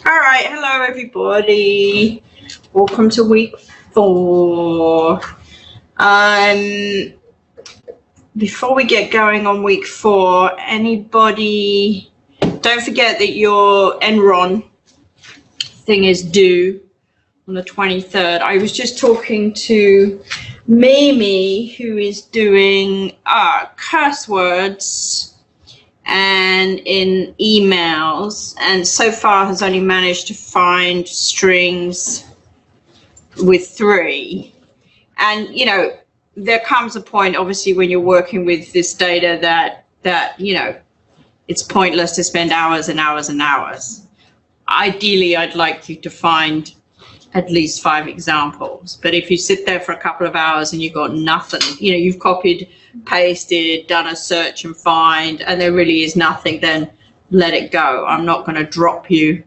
All right, hello everybody. Welcome to week 4. Before we get going on week 4, anybody, don't forget that your Enron thing is due on the 23rd. I was just talking to Mimi, who is doing curse words and in emails, and so far has only managed to find strings with 3. And you know, there comes a point, obviously, when you're working with this data that you know, it's pointless to spend hours and hours and hours. Ideally, I'd like you to find at least 5 examples, but if you sit there for a couple of hours and you've got nothing, you know, you've copied, pasted, done a search and find, and there really is nothing, then let it go. I'm not going to drop you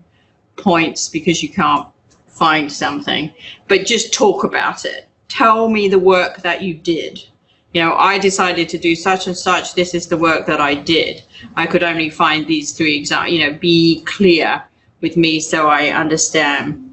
points because you can't find something, but just talk about it. Tell me the work that you did. You know, I decided to do such and such. This is the work that I did. I could only find these 3 examples. You know, be clear with me so I understand.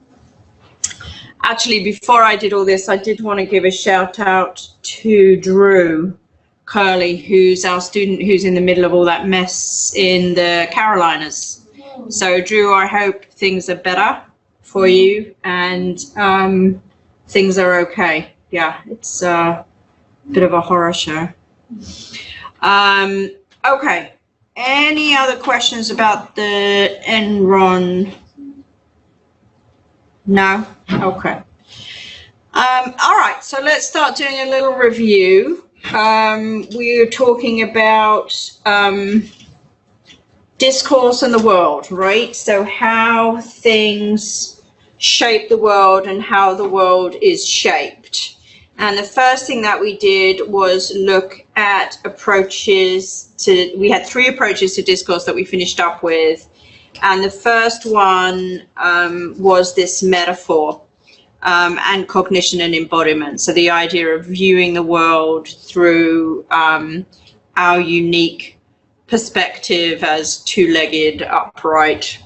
Actually, before I did all this, I did want to give a shout out to Drew Curley, who's our student who's in the middle of all that mess in the Carolinas. So Drew, I hope things are better for you and things are okay. Yeah, it's a bit of a horror show. Okay, any other questions about the Enron? No? Okay. All right, so let's start doing a little review. We were talking about discourse in the world, right? So how things shape the world and how the world is shaped. And the first thing that we did was look at approaches to, we had 3 approaches to discourse that we finished up with. And the first one was this metaphor and cognition and embodiment. So the idea of viewing the world through our unique perspective as 2-legged, upright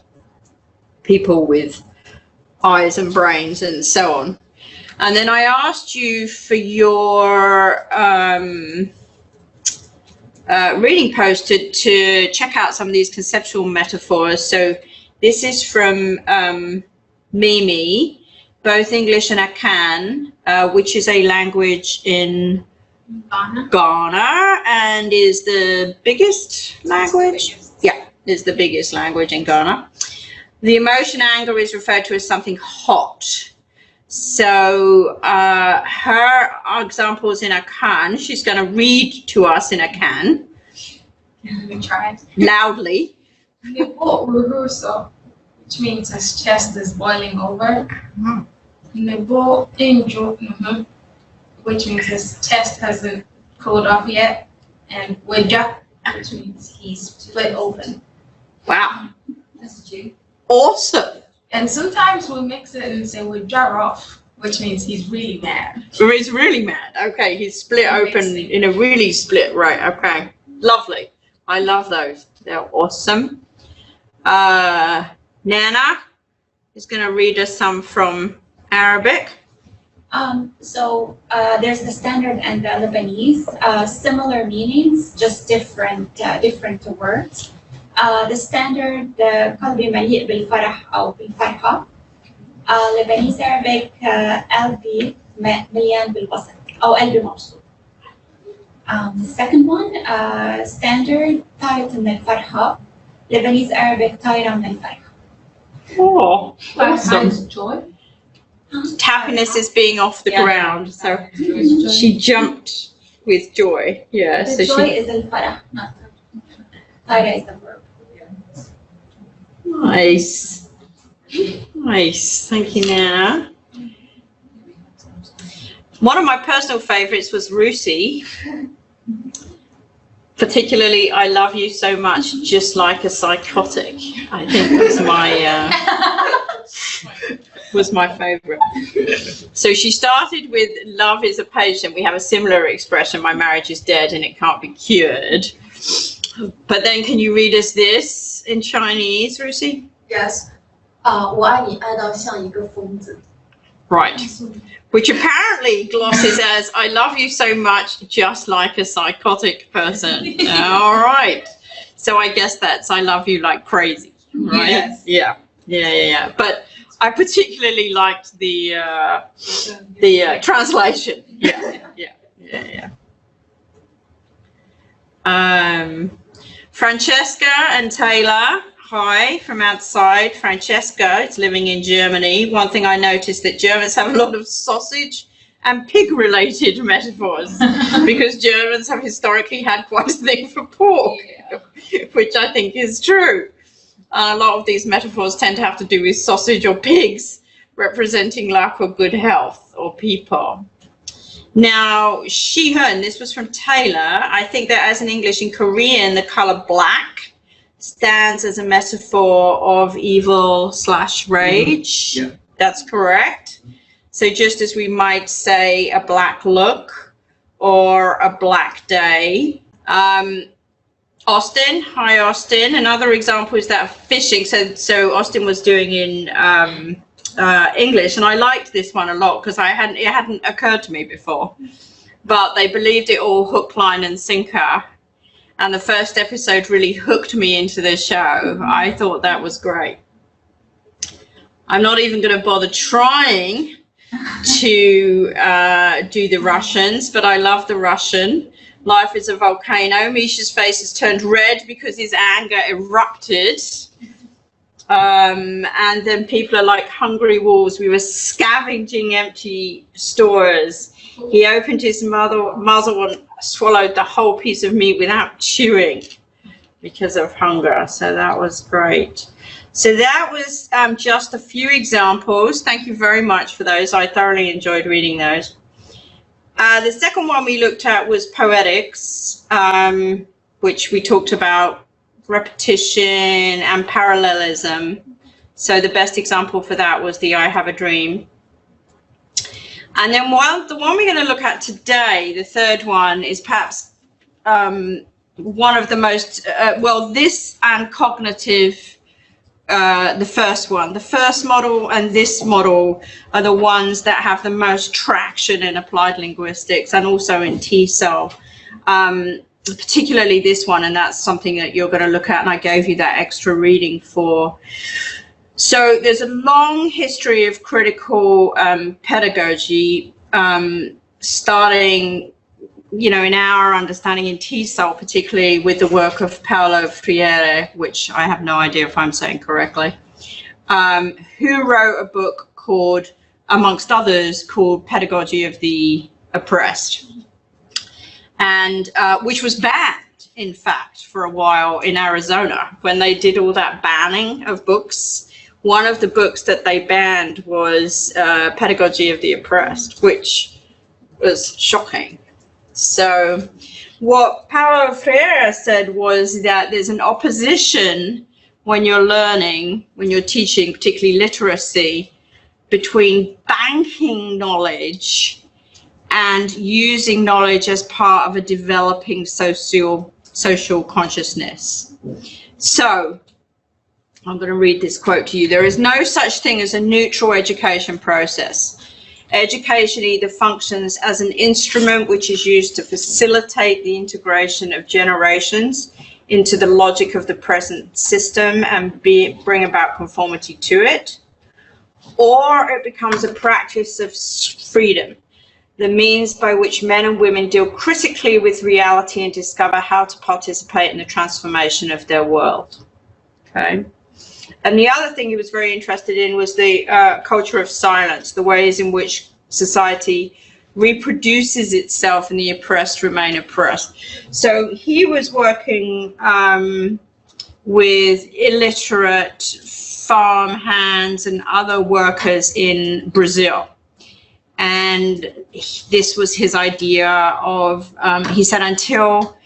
people with eyes and brains and so on. And then I asked you for your reading post to check out some of these conceptual metaphors. So this is from Mimi, both English and Akan, which is a language in Ghana and is the biggest language. Yeah, is the biggest language in Ghana. The emotion anger is referred to as something hot. So her example is in Akan. She's going to read to us in Akan. Let me try it. Loudly. Nebo uruhuso, which means his chest is boiling over. Nebo injo, which means his chest hasn't cooled off yet. And weja, which means he's split open. Wow. That's G. Awesome. And sometimes we mix it and say we're jar off, which means he's really mad. So he's really mad. Okay, he's split open in a really split, right? Okay, lovely. I love those. They're awesome. Nana is going to read us some from Arabic. So there's the standard and the Lebanese, similar meanings, just different words. The standard قلبي مليء بالفرح أو بالفرحة. Lebanese Arabic قلبي مليان بالبسط أو قلبي مبسوط. The second one standard طايرة من الفرحة. Lebanese Arabic طايرة من الفرحة. Oh, awesome. Joy. Happiness is being off the ground, so she jumped with joy. Yeah, The so joy she. is الفرح, not طايرة is the verb. Nice. Nice. Thank you, Nana. One of my personal favorites was Rusi. Particularly, I love you so much, just like a psychotic. I think was my favorite. So she started with love is a patient. We have a similar expression, my marriage is dead and it can't be cured. But then can you read us this in Chinese, Rusi? Yes. 我爱你爱到像一个疯子。 Right. Which apparently glosses as I love you so much, just like a psychotic person. All right. So I guess that's I love you like crazy, right? Yes. Yeah. But I particularly liked the translation. Yeah. Francesca and Taylor, hi from outside. Francesca is living in Germany. One thing I noticed that Germans have a lot of sausage and pig-related metaphors because Germans have historically had quite a thing for pork, which I think is true. A lot of these metaphors tend to have to do with sausage or pigs, representing lack of good health or people. Now, she, her, and this was from Taylor. I think that as in English, in Korean, the color black stands as a metaphor of evil/rage. Yeah. That's correct. So just as we might say a black look or a black day. Austin, hi Austin. Another example is that of fishing. So Austin was doing in English, and I liked this one a lot because it hadn't occurred to me before. But they believed it all hook, line, and sinker. And the first episode really hooked me into the show. I thought that was great. I'm not even going to bother trying to do the Russians, but I love the Russian. Life is a volcano. Misha's face has turned red because his anger erupted. And then people are like hungry wolves. We were scavenging empty stores. He opened his muzzle and swallowed the whole piece of meat without chewing because of hunger. So that was great. So that was just a few examples. Thank you very much for those. I thoroughly enjoyed reading those. The second one we looked at was poetics, which we talked about repetition and parallelism. So the best example for that was the I Have a Dream. And then the one we're going to look at today, the third one, is perhaps one of the most, this and cognitive, the first one. The first model and this model are the ones that have the most traction in applied linguistics and also in TESOL. Particularly this one, and that's something that you're going to look at, and I gave you that extra reading for. So there's a long history of critical pedagogy, starting, in our understanding in TESOL, particularly with the work of Paulo Freire, which I have no idea if I'm saying correctly, who wrote a book called, amongst others, called Pedagogy of the Oppressed. And which was banned, in fact, for a while in Arizona when they did all that banning of books. One of the books that they banned was Pedagogy of the Oppressed, which was shocking. So what Paulo Freire said was that there's an opposition when you're learning, when you're teaching, particularly literacy, between banking knowledge and using knowledge as part of a developing social consciousness. So I'm going to read this quote to you. There is no such thing as a neutral education process. Education either functions as an instrument which is used to facilitate the integration of generations into the logic of the present system and bring about conformity to it, or it becomes a practice of freedom, the means by which men and women deal critically with reality and discover how to participate in the transformation of their world. Okay. And the other thing he was very interested in was the culture of silence, the ways in which society reproduces itself and the oppressed remain oppressed. So he was working with illiterate farm hands and other workers in Brazil. And this was his idea of, he said, until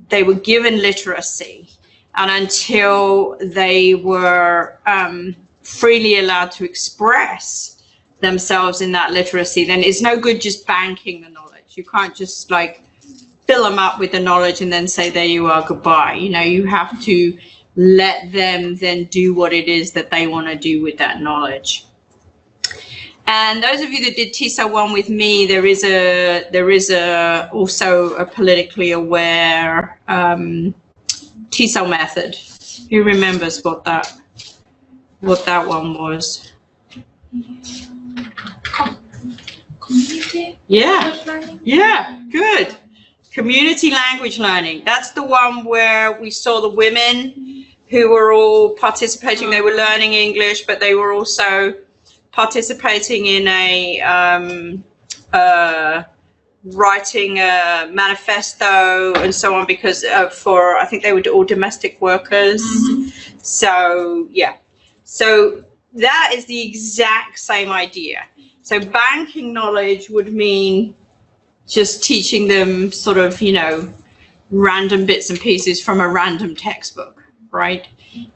they were given literacy and until they were freely allowed to express themselves in that literacy, then it's no good just banking the knowledge. You can't just like fill them up with the knowledge and then say, there you are, goodbye. You have to let them then do what it is that they want to do with that knowledge. And those of you that did TESOL 1 with me, there is also a politically aware TESOL method. Who remembers what that one was? Community. Yeah, good. Community language learning. That's the one where we saw the women who were all participating. They were learning English, but they were also participating in writing a manifesto and so on, because for, I think they were all domestic workers. So yeah, so that is the exact same idea. So banking knowledge would mean just teaching them sort of, you know, random bits and pieces from a random textbook, right?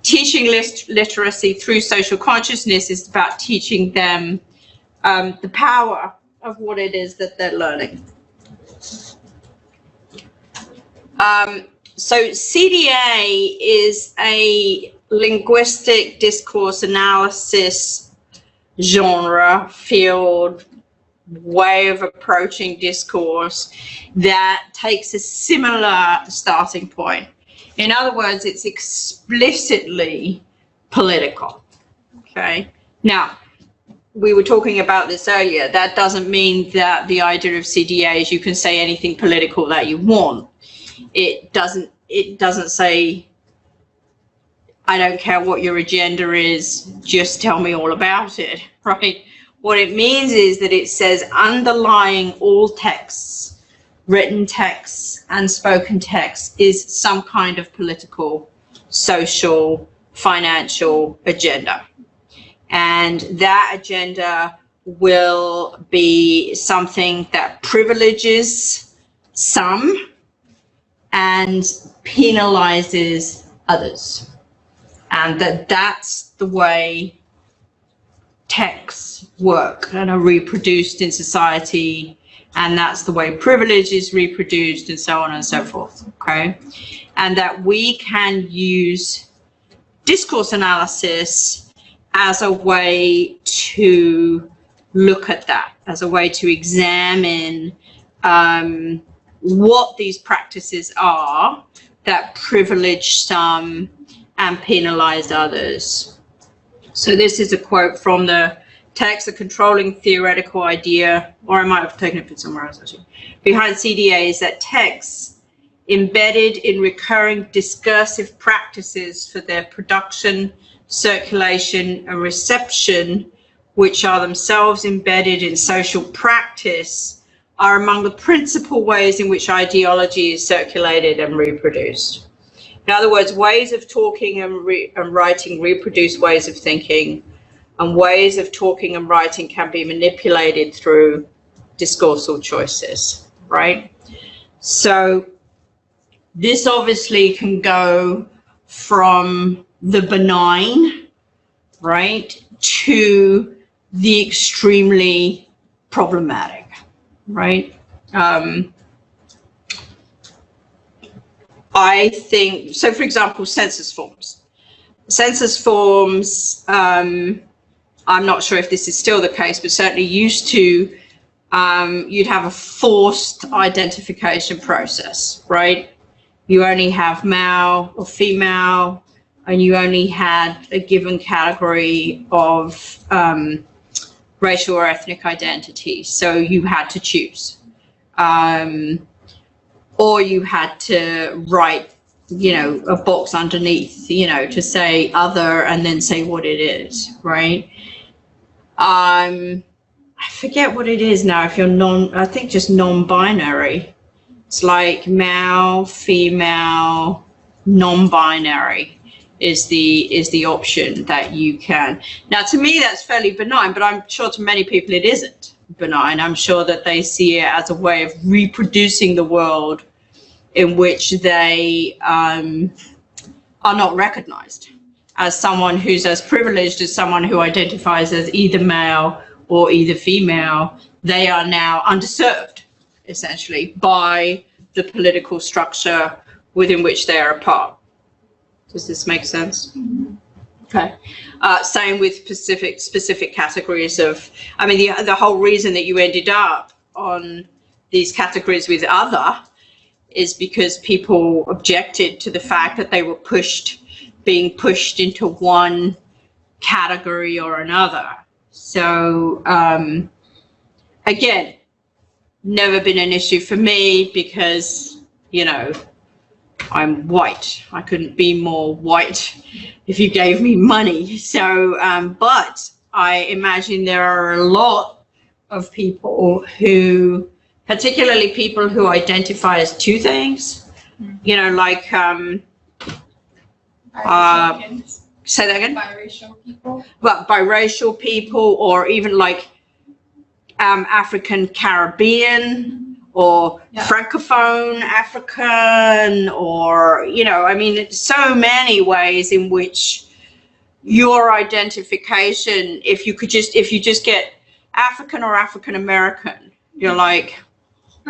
Teaching literacy through social consciousness is about teaching them the power of what it is that they're learning. So CDA is a linguistic discourse analysis genre, field, way of approaching discourse that takes a similar starting point. In other words, it's explicitly political. Okay. Now, we were talking about this earlier. That doesn't mean that the idea of CDA is you can say anything political that you want. It doesn't say, I don't care what your agenda is, just tell me all about it, right? What it means is that it says underlying all texts, written texts and spoken texts, is some kind of political, social, financial agenda. And that agenda will be something that privileges some and penalizes others. And that's the way texts work and are reproduced in society, and that's the way privilege is reproduced, and so on and so forth. Okay, and that we can use discourse analysis as a way to look at that, as a way to examine what these practices are that privilege some and penalize others. So this is a quote from the text, a controlling theoretical idea, or I might have taken it from somewhere else actually, behind CDA is that texts embedded in recurring discursive practices for their production, circulation and reception, which are themselves embedded in social practice, are among the principal ways in which ideology is circulated and reproduced. In other words, ways of talking and writing reproduce ways of thinking, and ways of talking and writing can be manipulated through discoursal choices, right? So this obviously can go from the benign, right, to the extremely problematic, right? I think, so for example, census forms. Census forms, I'm not sure if this is still the case, but certainly used to, you'd have a forced identification process, right? You only have male or female, and you only had a given category of racial or ethnic identity. So you had to choose. Or you had to write, you know, a box underneath, you know, to say other and then say what it is, right? I forget what it is now. If you're I think just non-binary. It's like male, female, non-binary is the option that you can. Now, to me, that's fairly benign, but I'm sure to many people it isn't benign. I'm sure that they see it as a way of reproducing the world in which they are not recognized as someone who's as privileged as someone who identifies as either male or either female. They are now underserved, essentially, by the political structure within which they are a part. Does this make sense? Okay. Same with specific categories of, I mean, the whole reason that you ended up on these categories with other is because people objected to the fact that they were being pushed into one category or another. So, again, never been an issue for me because, you know, I'm white. I couldn't be more white if you gave me money. So, but I imagine there are a lot of people who, particularly people who identify as two things, you know, like, say that again? Biracial people. Well, biracial people, or even like African Caribbean, or Francophone African, or, you know, I mean, it's so many ways in which your identification, if you just get African or African American, you're like,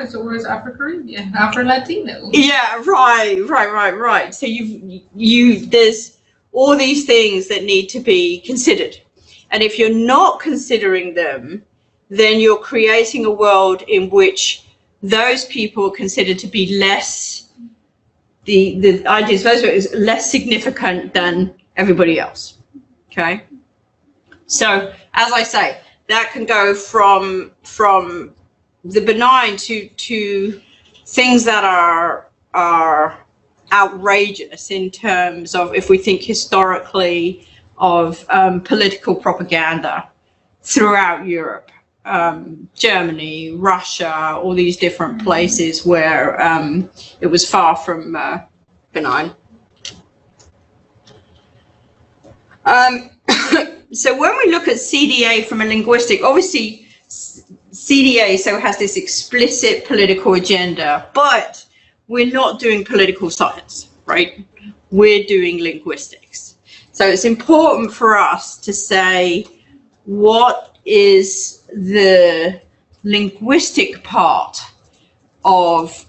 So where's Afro-Caribbean, Afro-Latino? yeah, right. So there's all these things that need to be considered. And if you're not considering them, then you're creating a world in which those people are considered to be less, the ideas of those is less significant than everybody else. Okay. So as I say, that can go from the benign to things that are outrageous in terms of, if we think historically of political propaganda throughout Europe, Germany, Russia, all these different places where it was far from benign. So when we look at CDA from a linguistic, obviously CDA has this explicit political agenda, but we're not doing political science, right? We're doing linguistics. So it's important for us to say, what is the linguistic part of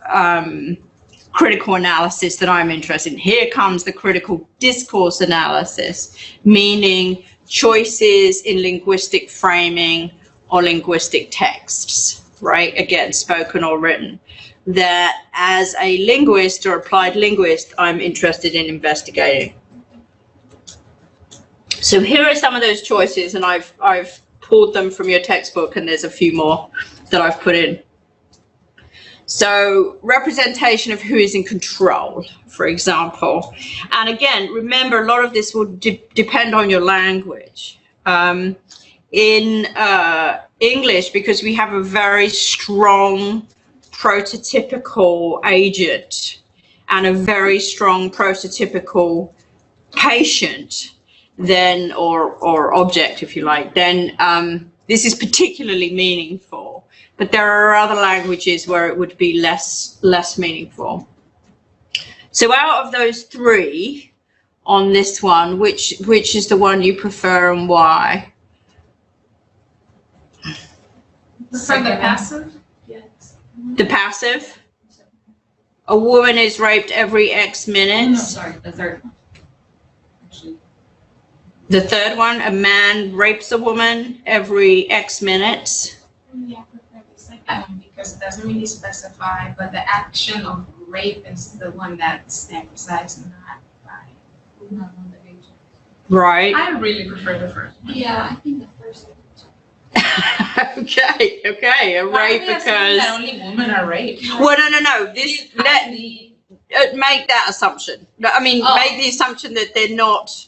critical analysis that I'm interested in? Here comes the critical discourse analysis, meaning choices in linguistic framing or linguistic texts, right? Again, spoken or written, that as a linguist or applied linguist, I'm interested in investigating. So here are some of those choices, and I've pulled them from your textbook, and there's a few more that I've put in. So representation of who is in control, for example. And again, remember, a lot of this will depend on your language. In English, because we have a very strong prototypical agent and a very strong prototypical patient, then, or object, if you like, then this is particularly meaningful. But there are other languages where it would be less meaningful. So out of those three on this one, which is the one you prefer and why? For the passive? Yes. The passive? A woman is raped every X minutes. No, sorry, the third one. Actually. The third one, a man rapes a woman every X minutes. Yeah, I prefer the second one because it doesn't really specify, but the action of rape is the one that's emphasized, not by. Not on the agent. Right. I really prefer the first one. Yeah, I think the first one. Okay, a rape because. That only women are raped. Well, no. This make that assumption. I mean, make the assumption that they're not.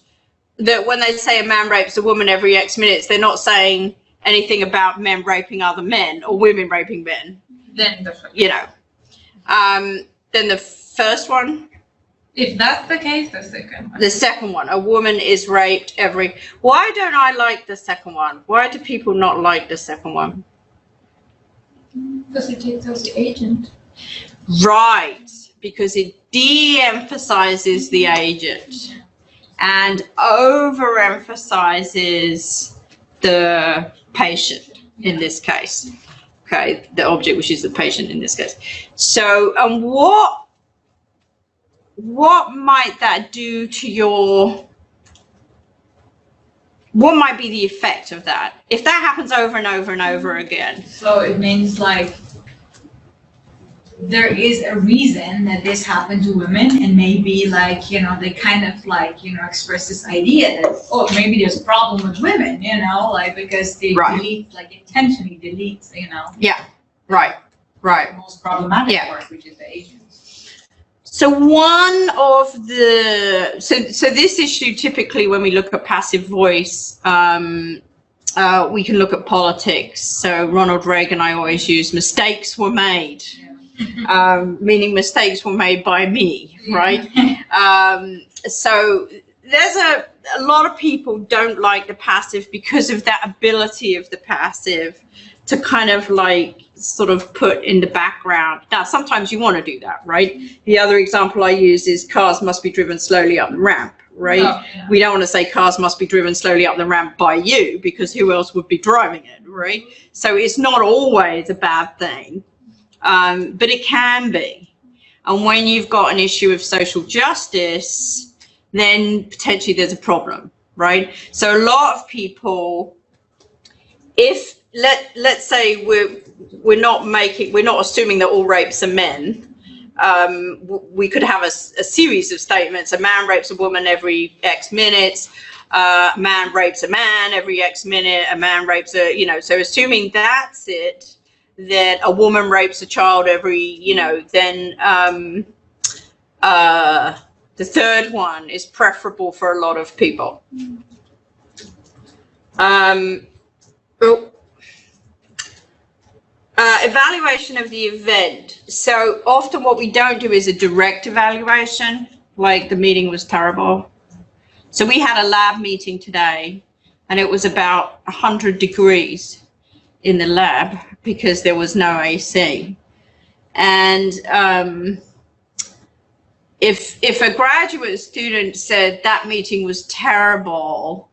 That when they say a man rapes a woman every X minutes, they're not saying anything about men raping other men or women raping men. Then the first. You know. Then the first one. If that's the case, the second one. The second one, a woman is raped every. Why don't I like the second one? Why do people not like the second one? Because it tells the agent. Right, because it de-emphasizes the agent and overemphasizes the patient in this case. Okay, the object, which is the patient in this case. So, what might that do to your, what might be the effect of that? If that happens over and over and over again. So it means like there is a reason that this happened to women, and maybe like, you know, they kind of like, you know, express this idea that, oh, maybe there's a problem with women, you know, like because they delete, like intentionally delete, you know. Yeah, right. The most problematic Yeah. part, which is the agents. So one of the, so this issue typically when we look at passive voice, we can look at politics. So Ronald Reagan, I always use mistakes were made. Meaning mistakes were made by me, right? So there's a lot of people don't like the passive because of that ability of the passive to kind of like sort of put in the background. Now, sometimes you want to do that, right? The other example I use is cars must be driven slowly up the ramp, right? Oh, yeah. We don't want to say cars must be driven slowly up the ramp by you because who else would be driving it, right? So it's not always a bad thing. But it can be. And when you've got an issue of social justice, then potentially there's a problem, right? So a lot of people, if let's say we're not assuming that all rapes are men, we could have a series of statements. A man rapes a woman every X minutes. A man rapes a man every X minute. A man rapes a, you know, so assuming that's it, that a woman rapes a child every, you know, then the third one is preferable for a lot of people. Evaluation of the event. So often what we don't do is a direct evaluation, like the meeting was terrible. So we had a lab meeting today and it was about 100 degrees in the lab because there was no AC. And if a graduate student said that meeting was terrible,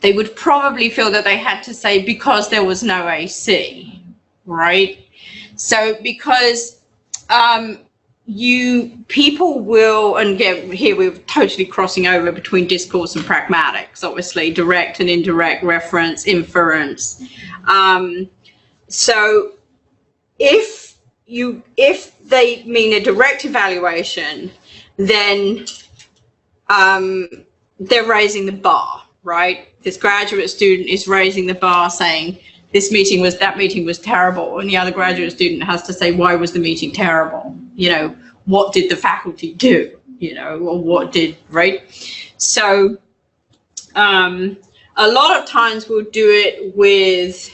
they would probably feel that they had to say because there was no AC, right? So because people will, and again, here we're totally crossing over between discourse and pragmatics, obviously, direct and indirect reference, inference. So if they mean a direct evaluation, then they're raising the bar, right? This graduate student is raising the bar saying that meeting was terrible, and the other graduate student has to say, why was the meeting terrible? You know, what did the faculty do? You know, or what did, right? So a lot of times we'll do it with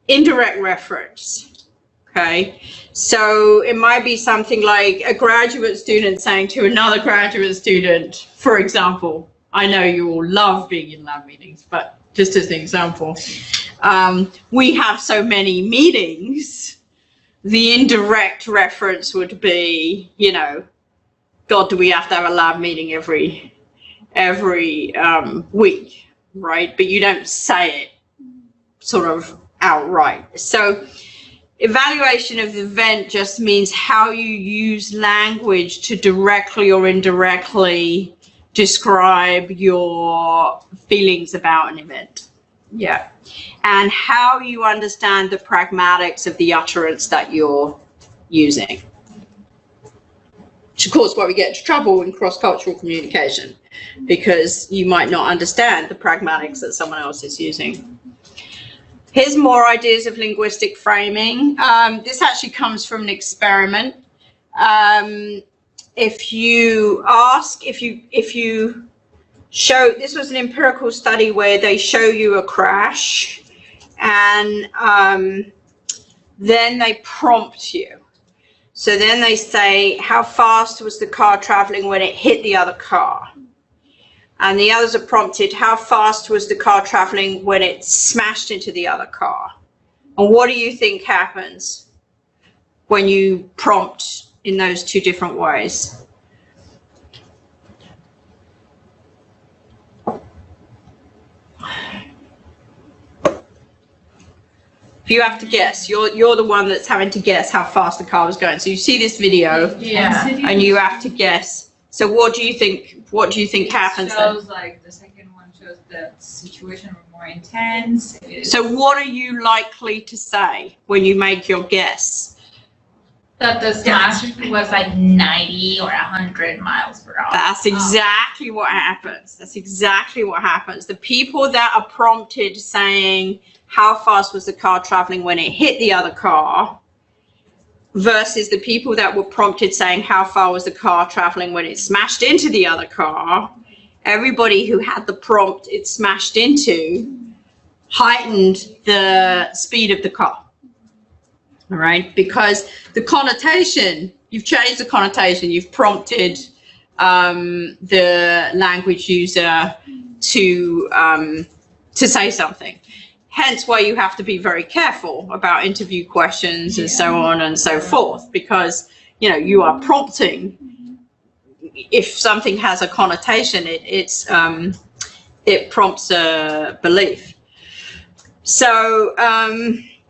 indirect reference, okay? So it might be something like a graduate student saying to another graduate student, for example, I know you all love being in lab meetings, but just as an example, we have so many meetings. The indirect reference would be, you know, God, do we have to have a lab meeting every week, right? But you don't say it sort of outright. So evaluation of the event just means how you use language to directly or indirectly describe your feelings about an event. Yeah. And how you understand the pragmatics of the utterance that you're using. Which of course why we get into trouble in cross-cultural communication, because you might not understand the pragmatics that someone else is using. Here's more ideas of linguistic framing. This actually comes from an experiment. If you show, this was an empirical study where they show you a crash and then they prompt you. So then they say, how fast was the car traveling when it hit the other car? And the others are prompted, how fast was the car traveling when it smashed into the other car? And what do you think happens when you prompt in those two different ways? If you have to guess, you're the one that's having to guess how fast the car was going. So you see this video, Yeah. and you have to guess. So what do you think? What do you think happens then? Shows like the second one shows the situation was more intense. So what are you likely to say when you make your guess? That the smash was like 90 or 100 miles per hour. That's exactly what happens. That's exactly what happens. The people that are prompted saying how fast was the car traveling when it hit the other car versus the people that were prompted saying how far was the car traveling when it smashed into the other car, everybody who had the prompt it smashed into heightened the speed of the car. All right, because the connotation, you've changed the connotation, you've prompted the language user to say something. Hence why you have to be very careful about interview questions and so on and so forth, because you are prompting. If something has a connotation, it prompts a belief. So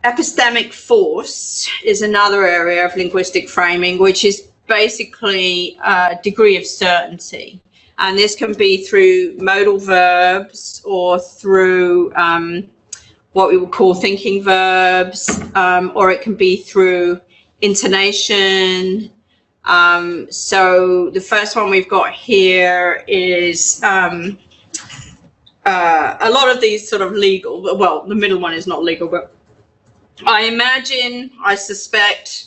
epistemic force is another area of linguistic framing, which is basically a degree of certainty. And this can be through modal verbs or through what we would call thinking verbs, or it can be through intonation. So the first one we've got here is a lot of these sort of legal, well, the middle one is not legal, but I suspect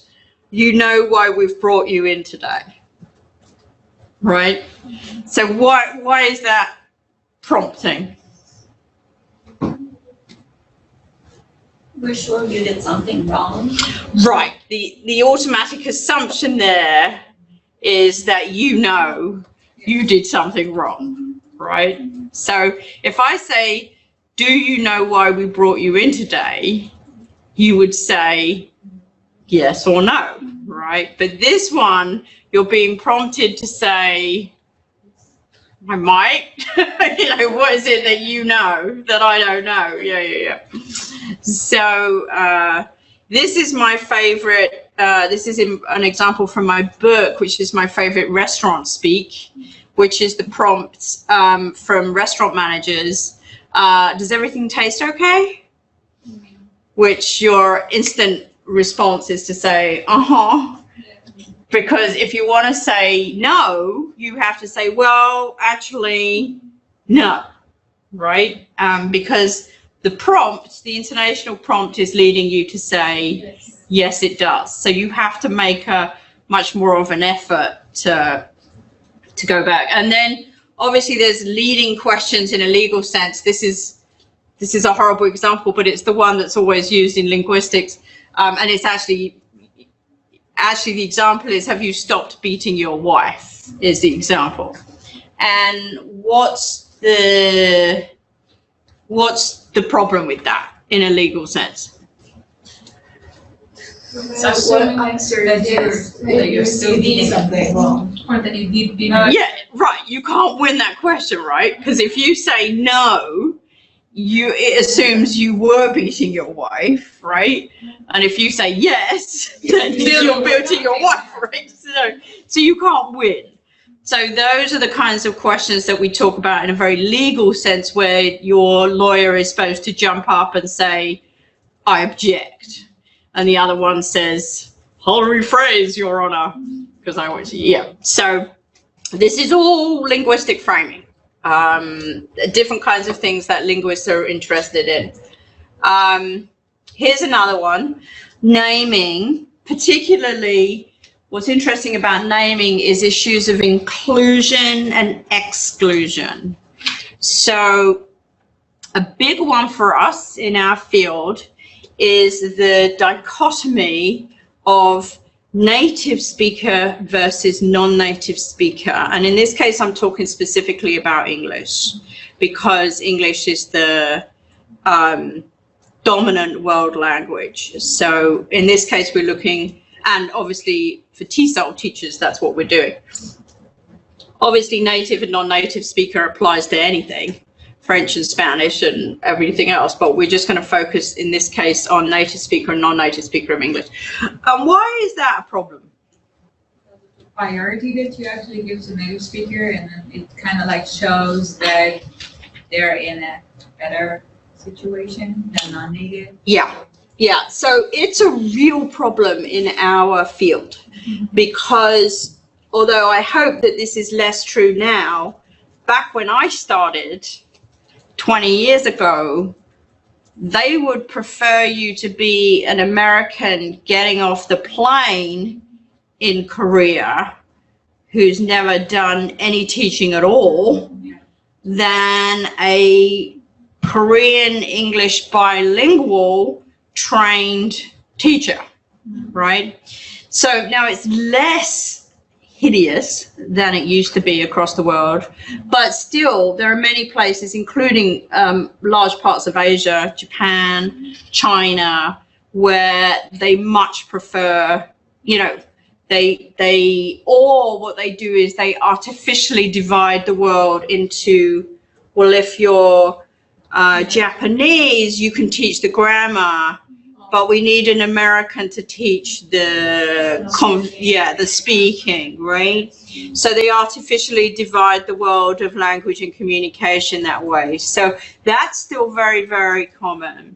you know why we've brought you in today, right? So why is that prompting? We're sure you did something wrong. Right. The automatic assumption there is that you did something wrong, right? So if I say, do you know why we brought you in today? You would say yes or no, right? But this one, you're being prompted to say, I might. What is it that you know that I don't know? Yeah. So this is my favorite. This is an example from my book, which is my favorite restaurant speak, which is the prompts from restaurant managers. Does everything taste okay? Which your instant response is to say, because if you want to say no, you have to say, well, actually, no, right? Because the prompt, the intonational prompt is leading you to say, yes, it does. So you have to make a much more of an effort to go back. And then obviously there's leading questions in a legal sense. This is a horrible example, but it's the one that's always used in linguistics. And it's actually the example is, have you stopped beating your wife, is the example. And what's the problem with that in a legal sense? So what answer that you're still doing something wrong, or that you did be Yeah, right. You can't win that question, right? Because if you say no, it assumes you were beating your wife, right? And if you say yes, then you're beating your wife, right? So you can't win. So those are the kinds of questions that we talk about in a very legal sense, where your lawyer is supposed to jump up and say, I object. And the other one says, I'll rephrase, Your Honor, because I want to, yeah. So this is all linguistic framing. Different kinds of things that linguists are interested in. Here's another one, naming. Particularly, what's interesting about naming is issues of inclusion and exclusion. So a big one for us in our field is the dichotomy of native speaker versus non-native speaker. And in this case, I'm talking specifically about English, because English is the dominant world language. So in this case, we're looking, and obviously for TESOL teachers, that's what we're doing. Obviously, native and non-native speaker applies to anything. French and Spanish and everything else, but we're just going to focus in this case on native speaker and non-native speaker of English. Why is that a problem? Priority that you actually give to native speaker, and then it kind of like shows that they're in a better situation than non-native. Yeah. So it's a real problem in our field because although I hope that this is less true now, back when I started 20 years ago, they would prefer you to be an American getting off the plane in Korea who's never done any teaching at all than a Korean English bilingual trained teacher, right? So now it's less hideous than it used to be across the world, but still there are many places, including large parts of Asia, Japan, China, where they much prefer, or what they do is they artificially divide the world into, well, if you're Japanese, you can teach the grammar, but we need an American to teach the speaking, right? So they artificially divide the world of language and communication that way. So that's still very, very common.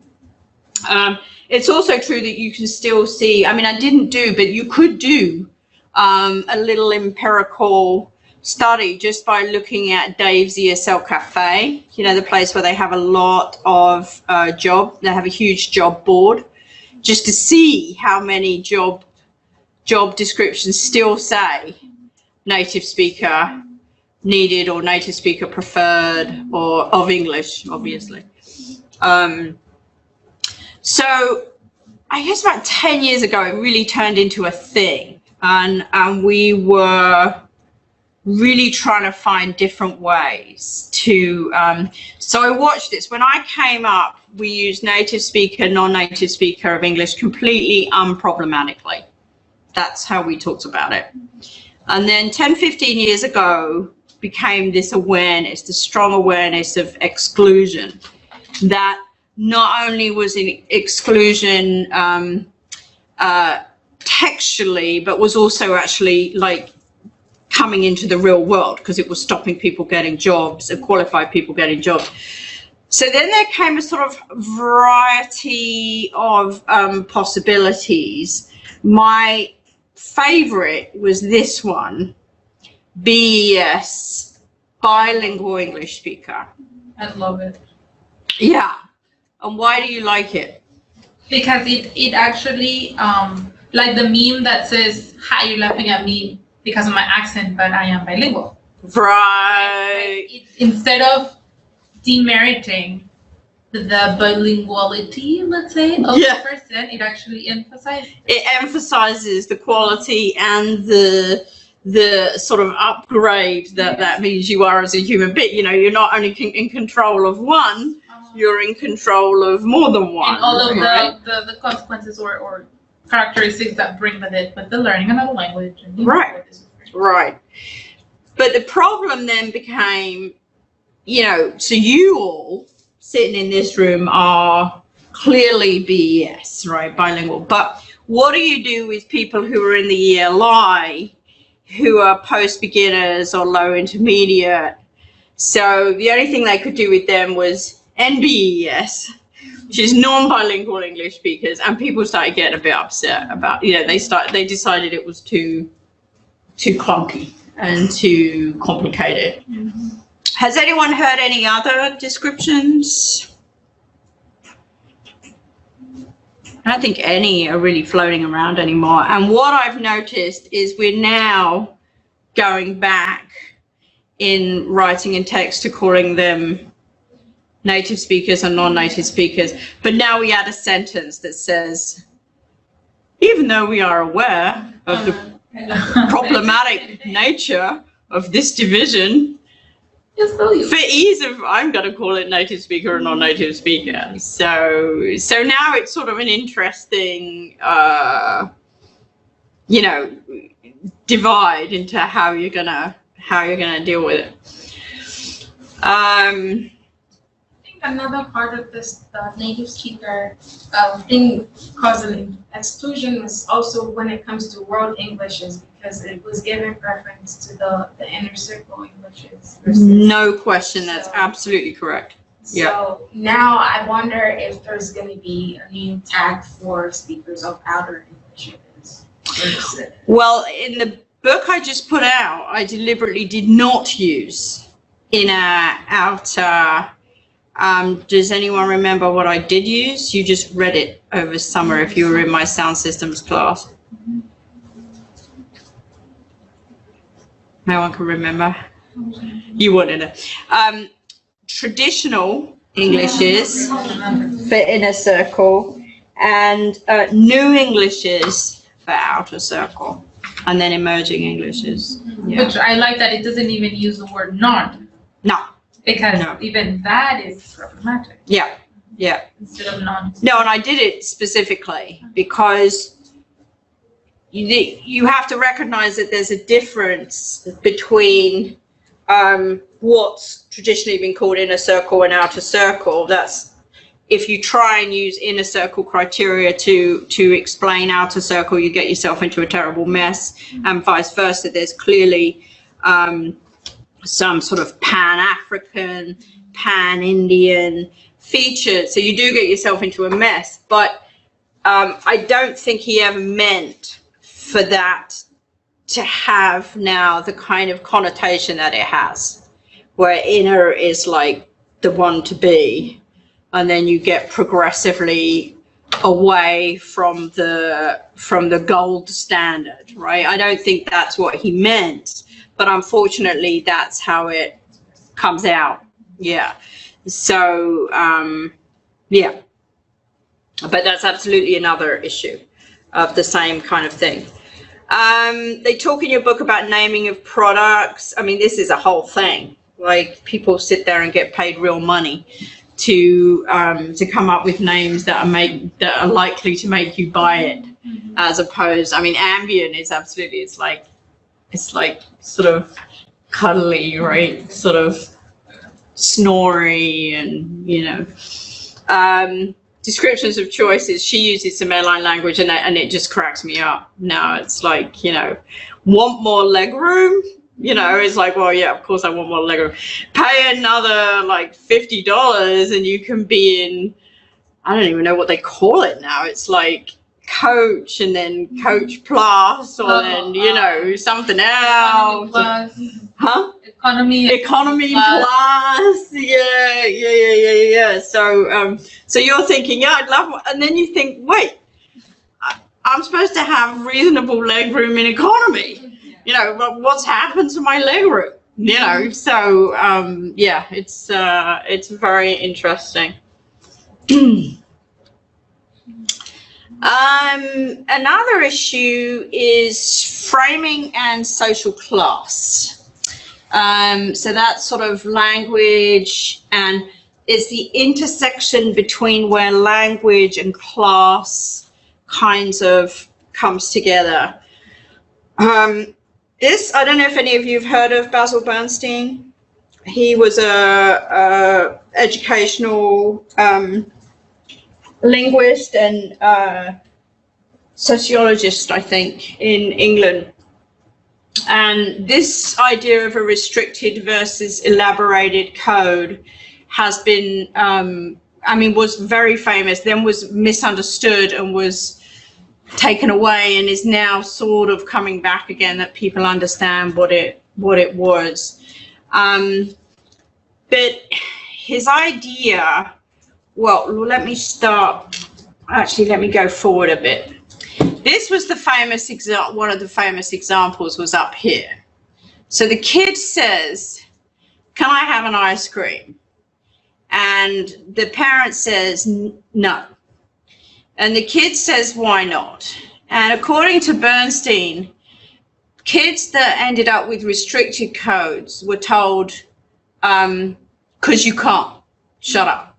It's also true that you can still see, I mean, I didn't do, but you could do a little empirical study just by looking at Dave's ESL Cafe, the place where they have a lot of they have a huge job board, just to see how many job descriptions still say native speaker needed or native speaker preferred or of English, obviously. So I guess about 10 years ago, it really turned into a thing, and we were really trying to find different ways to, so I watched this. When I came up, we used native speaker, non-native speaker of English completely unproblematically. That's how we talked about it. And then 10, 15 years ago became this awareness, the strong awareness of exclusion, that not only was an exclusion textually, but was also actually like coming into the real world because it was stopping people getting jobs, qualified people getting jobs. So then there came a sort of variety of possibilities. My favorite was this one, BES, bilingual English speaker. I love it. Yeah. And why do you like it? Because it actually, like the meme that says, "Hi, you're laughing at me because of my accent, but I am bilingual." Right. Instead of demeriting the bilinguality, let's say, of the person, it actually emphasizes. It emphasizes the quality and the sort of upgrade that means you are as a human being. You're not only in control of one, you're in control of more than one. And all of the consequences or characteristics that bring with it, with the learning another language. And Right. But the problem then became, so you all sitting in this room are clearly BES, right, bilingual. But what do you do with people who are in the ELI who are post-beginners or low intermediate? So the only thing they could do with them was NBES, which is non-bilingual English speakers, and people started getting a bit upset about, they decided it was too clunky and too complicated. Mm-hmm. Has anyone heard any other descriptions? I don't think any are really floating around anymore. And what I've noticed is we're now going back in writing and text to calling them native speakers and non-native speakers. But now we add a sentence that says, even though we are aware of the problematic nature of this division, for ease of, I'm going to call it native speaker or non-native speaker. So now it's sort of an interesting, divide into how you're gonna deal with it. another part of this native speaker thing causing exclusion was also when it comes to world Englishes, because it was given preference to the inner circle Englishes. No question, that's So- absolutely correct. So now I wonder if there's going to be a new tag for speakers of outer Englishes. Well, in the book I just put out, I deliberately did not use inner, outer. Does anyone remember what I did use? You just read it over summer if you were in my sound systems class. No one can remember. You wanted it. Traditional Englishes for inner circle and new Englishes for outer circle, and then emerging Englishes. Yeah. Which I like that it doesn't even use the word not, No. because No. even that is problematic Yeah. Yeah. instead of not. No, and I did it specifically because you have to recognize that there's a difference between what's traditionally been called inner circle and outer circle. That's if you try and use inner circle criteria to explain outer circle, you get yourself into a terrible mess, and vice versa. There's clearly some sort of Pan-African, Pan-Indian features, so you do get yourself into a mess. But I don't think he ever meant for that to have now the kind of connotation that it has, where inner is like the one to be, and then you get progressively away from the gold standard, right? I don't think that's what he meant, but unfortunately that's how it comes out. Yeah. So yeah, but that's absolutely another issue of the same kind of thing. They talk in your book about naming of products. I mean, this is a whole thing. Like, people sit there and get paid real money to come up with names that are likely to make you buy it, as opposed. I mean, Ambien is absolutely. It's like sort of cuddly, right? Sort of snory, and descriptions of choices. She uses some airline language, and it just cracks me up. Now it's like, want more leg room? It's like, well, yeah, of course I want more leg room. Pay another like $50 and you can be in, I don't even know what they call it now. It's like Coach and then Coach Plus, or then, something else. Huh? Economy Plus. Yeah. So you're thinking, yeah, I'd love, and then you think, wait, I'm supposed to have reasonable leg room in economy. What's happened to my leg room? So yeah, it's very interesting. Another issue is framing and social class. So that's sort of language, and it's the intersection between where language and class kinds of comes together. This, I don't know if any of you have heard of Basil Bernstein. He was a educational linguist and sociologist, I think, in England. And this idea of a restricted versus elaborated code has been, was very famous, then was misunderstood and was taken away, and is now sort of coming back again, that people understand what it was. But his idea, well, let me go forward a bit. This was one of the famous examples was up here. So the kid says, can I have an ice cream? And the parent says, no. And the kid says, why not? And according to Bernstein, kids that ended up with restricted codes were told, because you can't, shut up,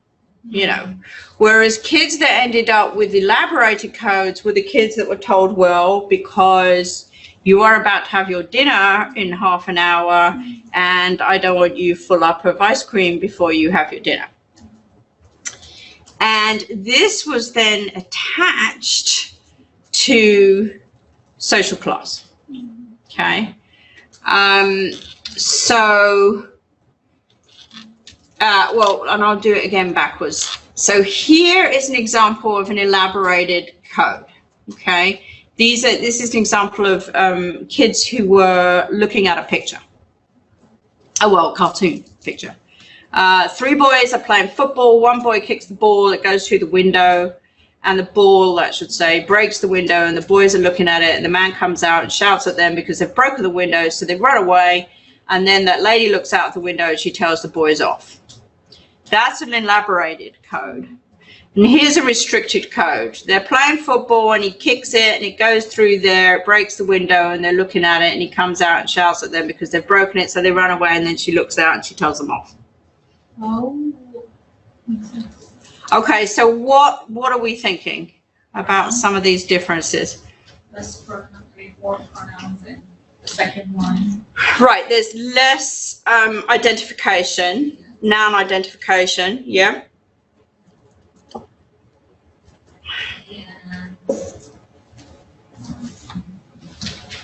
Whereas kids that ended up with elaborated codes were the kids that were told, well, because you are about to have your dinner in half an hour, and I don't want you full up of ice cream before you have your dinner. And this was then attached to social class. Okay. Well, and I'll do it again backwards. So here is an example of an elaborated code. Okay. This is an example of kids who were looking at a picture. Cartoon picture. 3 boys are playing football. 1 boy kicks the ball, it goes through the window, and the ball, I should say, breaks the window, and the boys are looking at it, and the man comes out and shouts at them because they've broken the window, so they run away, and then that lady looks out the window and she tells the boys off. That's an elaborated code. And here's a restricted code. They're playing football and he kicks it and it goes through there, it breaks the window, and they're looking at it, and he comes out and shouts at them because they've broken it, so they run away, and then she looks out and she tells them off. Oh. Okay, so what are we thinking about some of these differences? Less pronouns in the second one. Right, there's less identification, noun identification, yeah.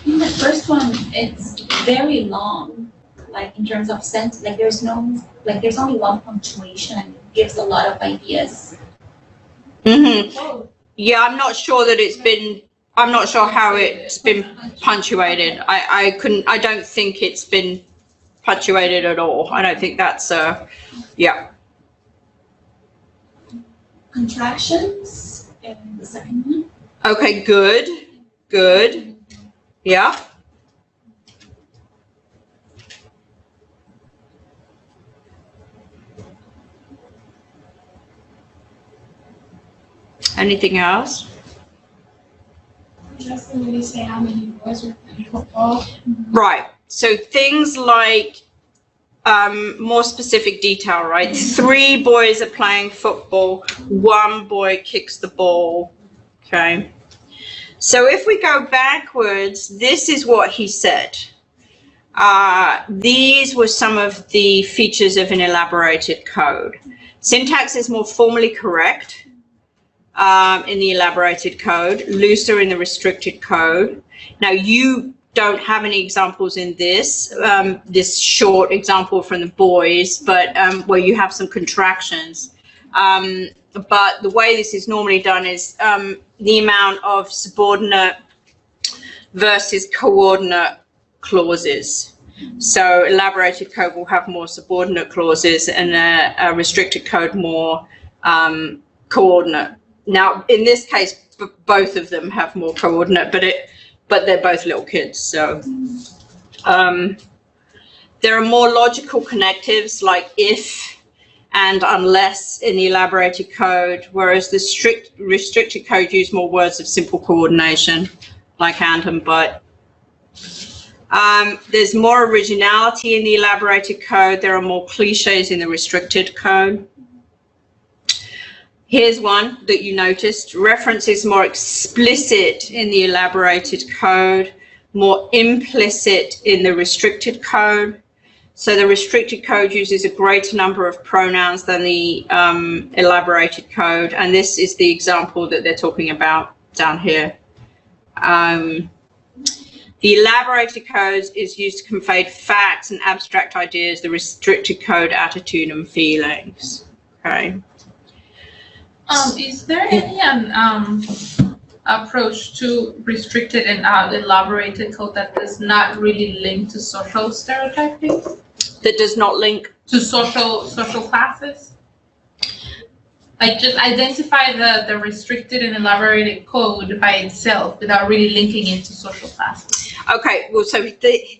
In the first one, it's very long, like in terms of sense, like there's only one punctuation and it gives a lot of ideas. Mm-hmm. Oh. Yeah, I'm not sure how it's been punctuated. I don't think it's been punctuated at all. I don't think that's yeah. Contractions in the second one. Okay, good. Yeah. Anything else? It doesn't really say how many boys were playing football. Right. So things like more specific detail, right? 3 boys are playing football. 1 boy kicks the ball. Okay. So if we go backwards, this is what he said. These were some of the features of an elaborated code. Syntax is more formally correct in the elaborated code, looser in the restricted code. Now, you don't have any examples in this short example from the boys, but where you have some contractions. But the way this is normally done is the amount of subordinate versus coordinate clauses. So elaborated code will have more subordinate clauses, and a restricted code more coordinate. Now, in this case, both of them have more coordinate, but they're both little kids. So there are more logical connectives like if and unless in the elaborated code, whereas the restricted code use more words of simple coordination like and but. There's more originality in the elaborated code. There are more cliches in the restricted code. Here's one that you noticed. Reference is more explicit in the elaborated code, more implicit in the restricted code. So the restricted code uses a greater number of pronouns than the elaborated code. And this is the example that they're talking about down here. The elaborated code is used to convey facts and abstract ideas, the restricted code, attitude and feelings. Okay. Is there any approach to restricted and elaborated code that does not really link to social stereotyping? That does not link to social classes? Like just identify the restricted and elaborated code by itself without really linking it to social classes. Okay, well, so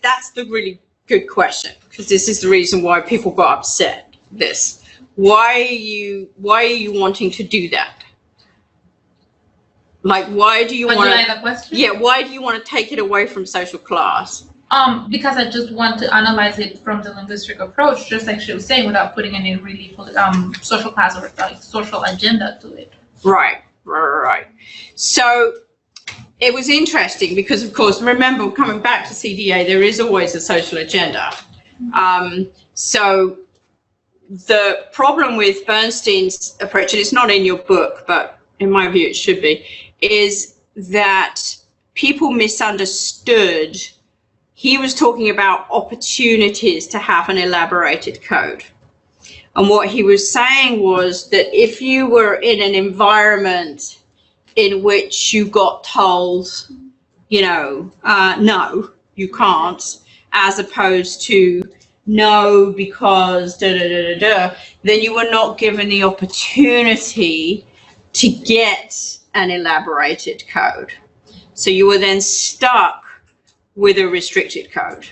that's the really good question, because this is the reason why people got upset. Why are you wanting to do that? Like, why do you want the question? Yeah, why do you want to take it away from social class? Because I just want to analyze it from the linguistic approach, just like she was saying, without putting any really social class or like social agenda to it. Right. So it was interesting because, of course, remember, coming back to CDA, there is always a social agenda. So the problem with Bernstein's approach, and it's not in your book, but in my view it should be, is that people misunderstood. He was talking about opportunities to have an elaborated code. And what he was saying was that if you were in an environment in which you got told, you know, no, you can't, as opposed to no, because then you were not given the opportunity to get an elaborated code. So you were then stuck with a restricted code.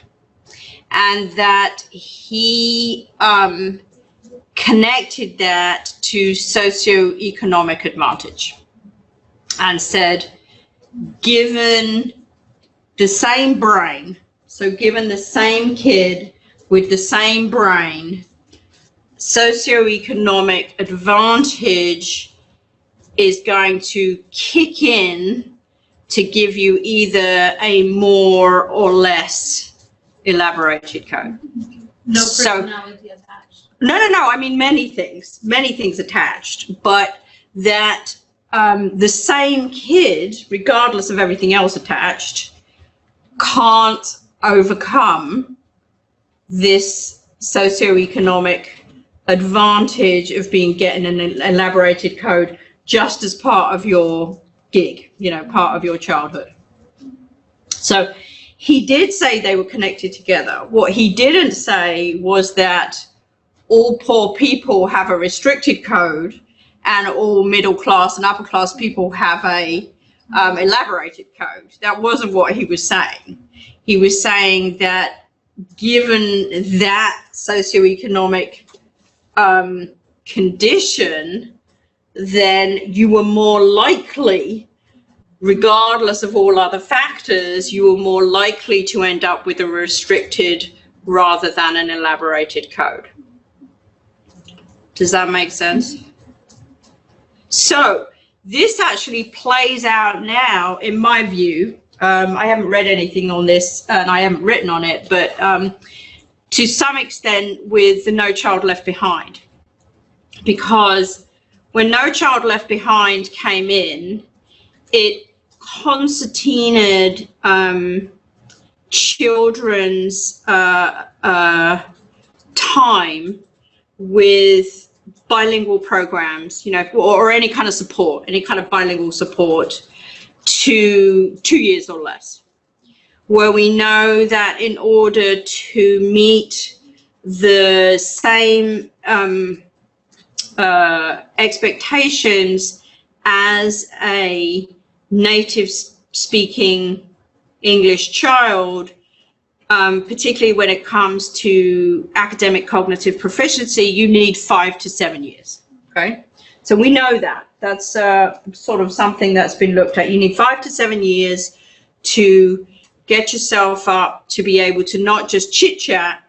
And that he connected that to socioeconomic advantage and said, given the same brain, so given the same kid with the same brain, socioeconomic advantage is going to kick in to give you either a more or less elaborated code. No personality attached. No, I mean many things attached, but that the same kid, regardless of everything else attached, can't overcome this socioeconomic advantage of getting an elaborated code just as part of your gig, you know, part of your childhood. So he did say they were connected together. What he didn't say was that all poor people have a restricted code and all middle class and upper class people have a elaborated code. That wasn't what he was saying. He was saying that given that socioeconomic condition, then you were more likely, regardless of all other factors, you were more likely to end up with a restricted rather than an elaborated code. Does that make sense? So this actually plays out now, in my view. I haven't read anything on this and I haven't written on it, but to some extent with the No Child Left Behind. Because when No Child Left Behind came in, it concertinaed children's time with bilingual programs, you know, or any kind of support, any kind of bilingual support to 2 years or less, where we know that in order to meet the same expectations as a native speaking English child, particularly when it comes to academic cognitive proficiency, you need 5 to 7 years, okay? So we know that. That's sort of something that's been looked at. You need 5 to 7 years to get yourself up to be able to not just chit-chat,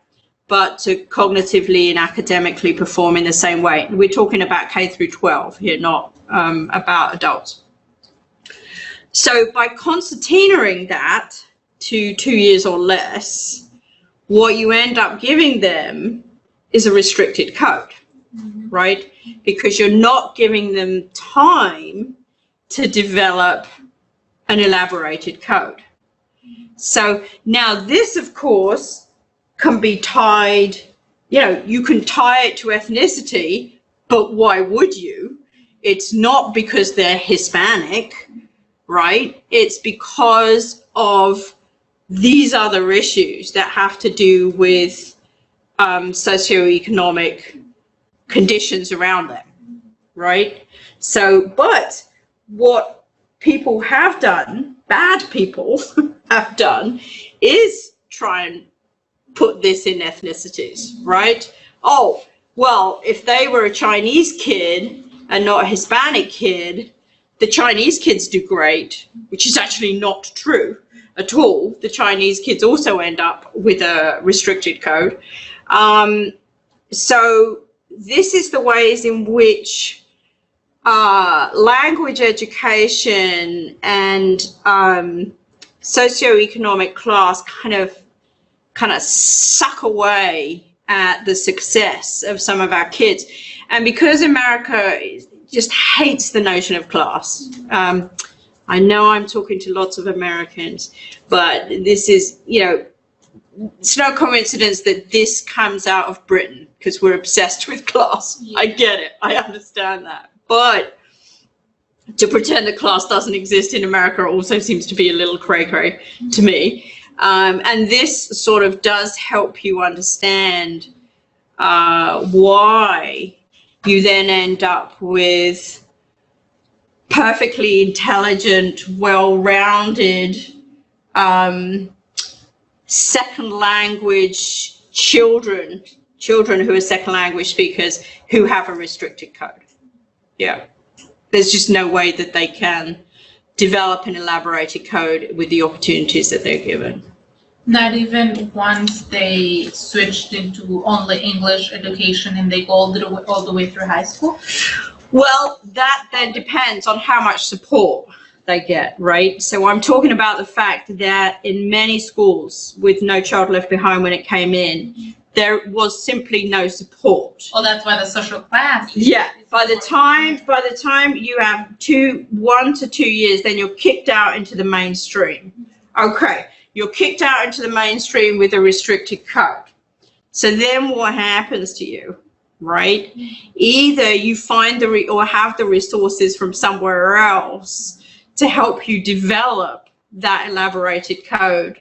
but to cognitively and academically perform in the same way. We're talking about K through 12 here, not about adults. So by concertinaing that to 2 years or less, what you end up giving them is a restricted code, right? Because you're not giving them time to develop an elaborated code. So now this, of course, can be tied, you know, you can tie it to ethnicity, but why would you? It's not because they're Hispanic, right? It's because of these other issues that have to do with socioeconomic conditions around them, right? So, but what people have done, bad people have done, is try and put this in ethnicities, right? Oh, well, if they were a Chinese kid and not a Hispanic kid, the Chinese kids do great, which is actually not true at all. The Chinese kids also end up with a restricted code. So this is the ways in which language education and socioeconomic class kind of suck away at the success of some of our kids. And because America just hates the notion of class, I know I'm talking to lots of Americans, but this is, it's no coincidence that this comes out of Britain because we're obsessed with class. Yeah. I get it. I understand that. But to pretend that class doesn't exist in America also seems to be a little cray-cray to me. And this sort of does help you understand why you then end up with perfectly intelligent, well-rounded, second language children who are second language speakers who have a restricted code. Yeah. There's just no way that they can develop an elaborated code with the opportunities that they're given. Not even once they switched into only English education and they go all the way through high school? Well, that then depends on how much support they get, right? So I'm talking about the fact that in many schools with No Child Left Behind when it came in, there was simply no support. Oh, that's why the social class. Yeah. By the time you have 1 to 2 years, then you're kicked out into the mainstream. Okay. You're kicked out into the mainstream with a restricted code. So then what happens to you, right? Either you find or have the resources from somewhere else to help you develop that elaborated code,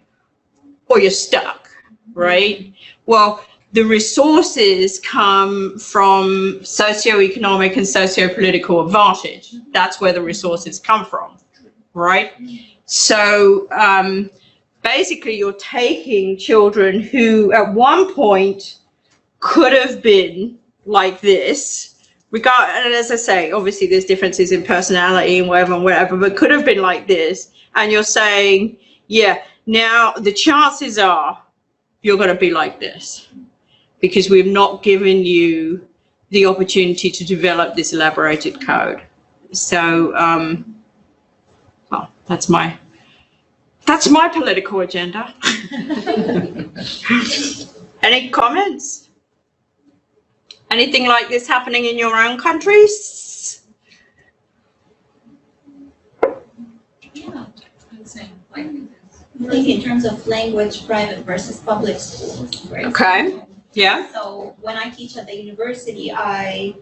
or you're stuck, right? Well, the resources come from socioeconomic and socio-political advantage. That's where the resources come from, right? So basically you're taking children who at one point could have been like this, and as I say, obviously there's differences in personality and whatever, but could have been like this, and you're saying, yeah, now the chances are you're going to be like this because we've not given you the opportunity to develop this elaborated code. So, well, that's my political agenda. Any comments? Anything like this happening in your own countries? Yeah, I think in terms of language, private versus public schools, right? Okay. Yeah. So when I teach at the university, I,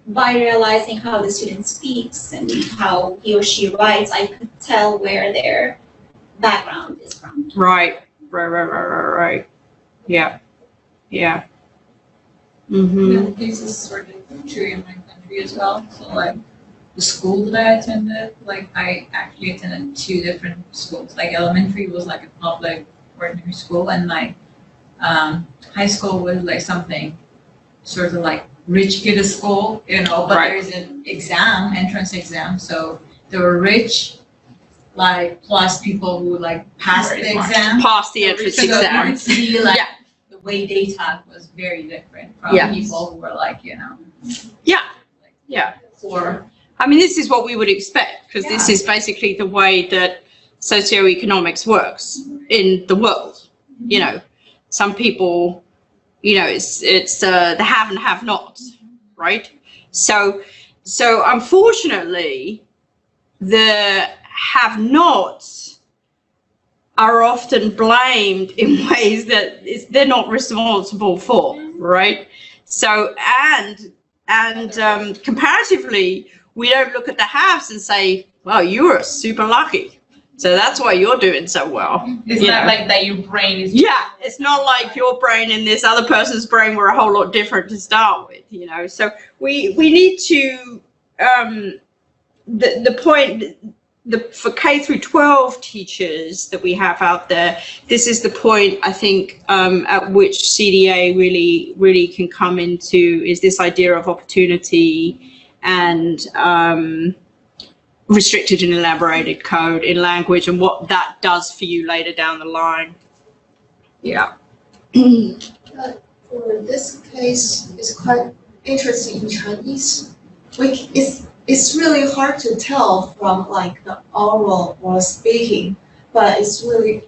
by realizing how the student speaks and how he or she writes, I could tell where their background is from. Right. Yeah. Yeah. Mm-hmm. This is sort of true in my country as well. So like the school that I attended, like I actually attended 2 different schools. Like elementary was like a public ordinary school, and like high school was like something sort of like rich kid school, but there's an exam, entrance exam. So there were rich, like plus people who like passed the exam, passed the entrance exam. See, like, the way they taught was very different from people who were like, poor. I mean, this is what we would expect because this is basically the way that socioeconomics works in the world. Some people, it's the have and have nots, right? So unfortunately, the have nots are often blamed in ways that they're not responsible for, right? So and comparatively, we don't look at the haves and say, well, you were super lucky, so that's why you're doing so well. It's not like that your brain is... Yeah, it's not like your brain and this other person's brain were a whole lot different to start with, So we need to, the point, for K through 12 teachers that we have out there, this is the point, I think, at which CDA really can come into, is this idea of opportunity and restricted and elaborated code in language and what that does for you later down the line. Yeah. For this case, it's quite interesting in Chinese. It's really hard to tell from like the oral or speaking, but it's really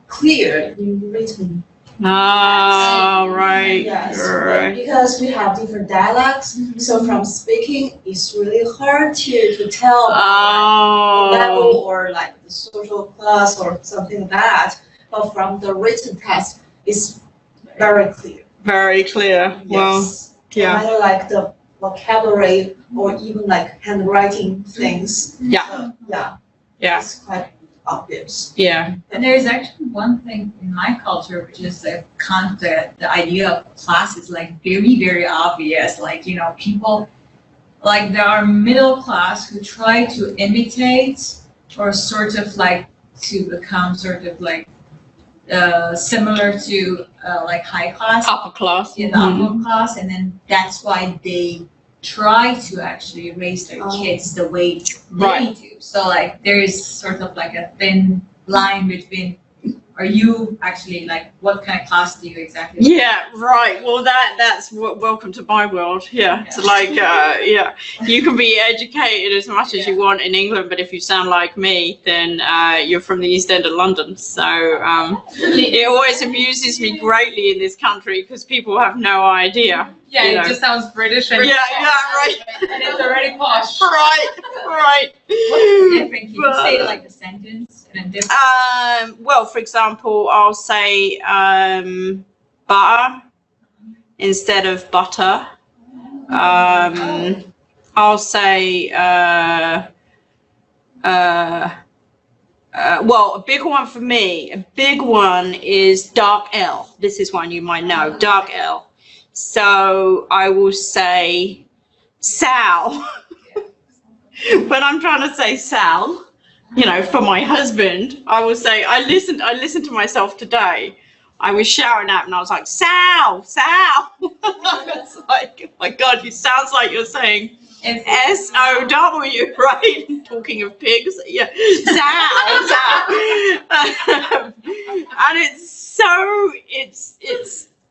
clear in written. Oh, right. Yes, Right. because we have different dialects, so from speaking, it's really hard to tell the level Oh, or like the social class or something like that. But from the written test, it's very clear. very clear. Well, Yes. yeah. No matter like the vocabulary or even like handwriting things. Yeah. Yeah. It's quite obvious. Yeah. And there's actually one thing in my culture, which is the idea of class is like very, very obvious. Like, you know, people, like there are middle class who try to imitate or sort of like to become sort of like similar to like high class, Upper class. in the upper class, and then that's why they try to actually raise their kids the way Right. they do. So like there is sort of like a thin line between, are you actually like, what kind of class do you exactly? Yeah, right. Well, that's welcome to my world. Yeah. It's like, yeah, you can be educated as much as you want in England, but if you sound like me, then you're from the East End of London. So it always amuses me greatly in this country because people have no idea. Yeah, You it know. just sounds British and Yeah, right. and it's already posh. Right, right. What's the difference? Can you say like the sentence in a different? Well, for example, I'll say butter instead of butter. I'll say well, a big one for me, a big one is dark L. This is one you might know, dark L. So I will say Sal. When I'm trying to say Sal, you know, for my husband, I will say, I listened to myself today. I was shouting out and I was like, Sal, Sal. It's like, oh my God, it sounds like you're saying S-O-W, right? Talking of pigs, yeah, Sal, Sal. And it's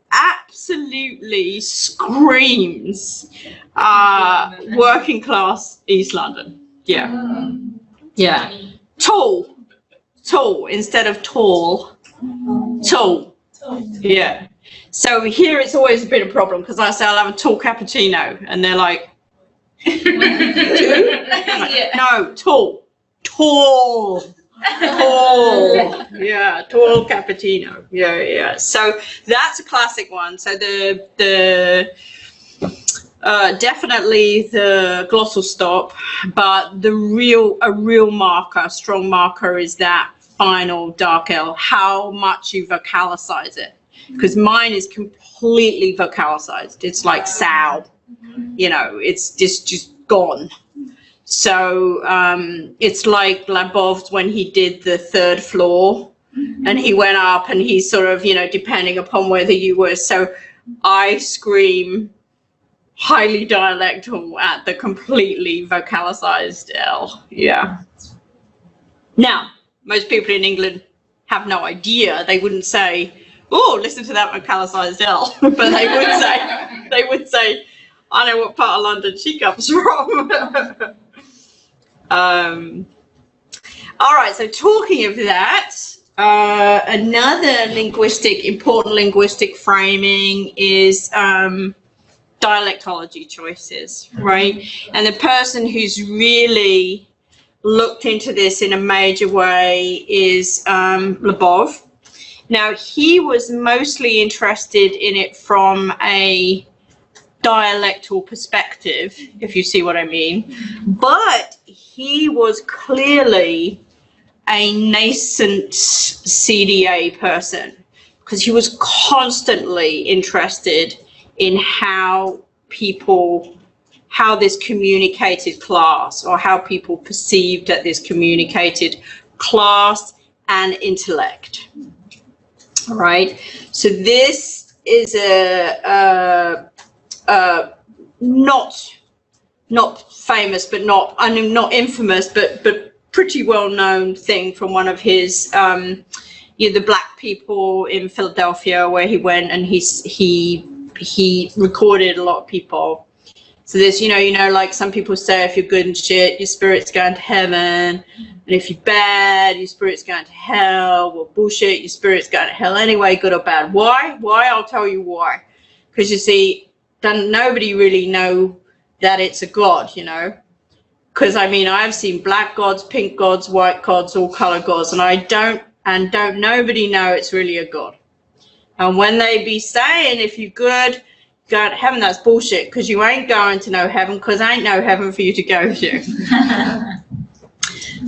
absolutely screams working class East London. Yeah. Yeah. Tall instead of tall. Tall. Yeah. So here it's always a bit of a problem because I say I'll have a tall cappuccino and they're like, two? I'm like, no, tall. Yeah, tall cappuccino. Yeah. So that's a classic one. So the definitely the glossal stop, but a real marker, a strong marker is that final dark L, how much you vocalicize it. Because mine is completely vocalized. It's like Sal, you know, it's just gone. So it's like Labov's when he did the third floor and he went up and he sort of, you know, depending upon whether you were. So I scream highly dialectal at the completely vocalized L. Yeah. Now, most people in England have no idea. They wouldn't say, oh, listen to that vocalized L. But they would say, I know what part of London she comes from. All right, so talking of that, another important linguistic framing is dialectology choices, right? And the person who's really looked into this in a major way is Labov. Now, he was mostly interested in it from a dialectal perspective, if you see what I mean, but he was clearly a nascent CDA person because he was constantly interested in how this communicated class, or how people perceived that this communicated class and intellect. All right, so this is a not famous, but not infamous, but pretty well known thing from one of his the black people in Philadelphia, where he went and he recorded a lot of people. So there's, you know, like some people say, if you're good and shit, your spirit's going to heaven. And if you're bad, your spirit's going to hell. Well, bullshit, your spirit's going to hell anyway, good or bad. Why? Why? I'll tell you why. Because you see, nobody really know that it's a god, you know. Because I mean, I've seen black gods, pink gods, white gods, all color gods, and don't nobody know it's really a god. And when they be saying if you're good, go to heaven, that's bullshit. Because you ain't going to no heaven. Because ain't no heaven for you to go to.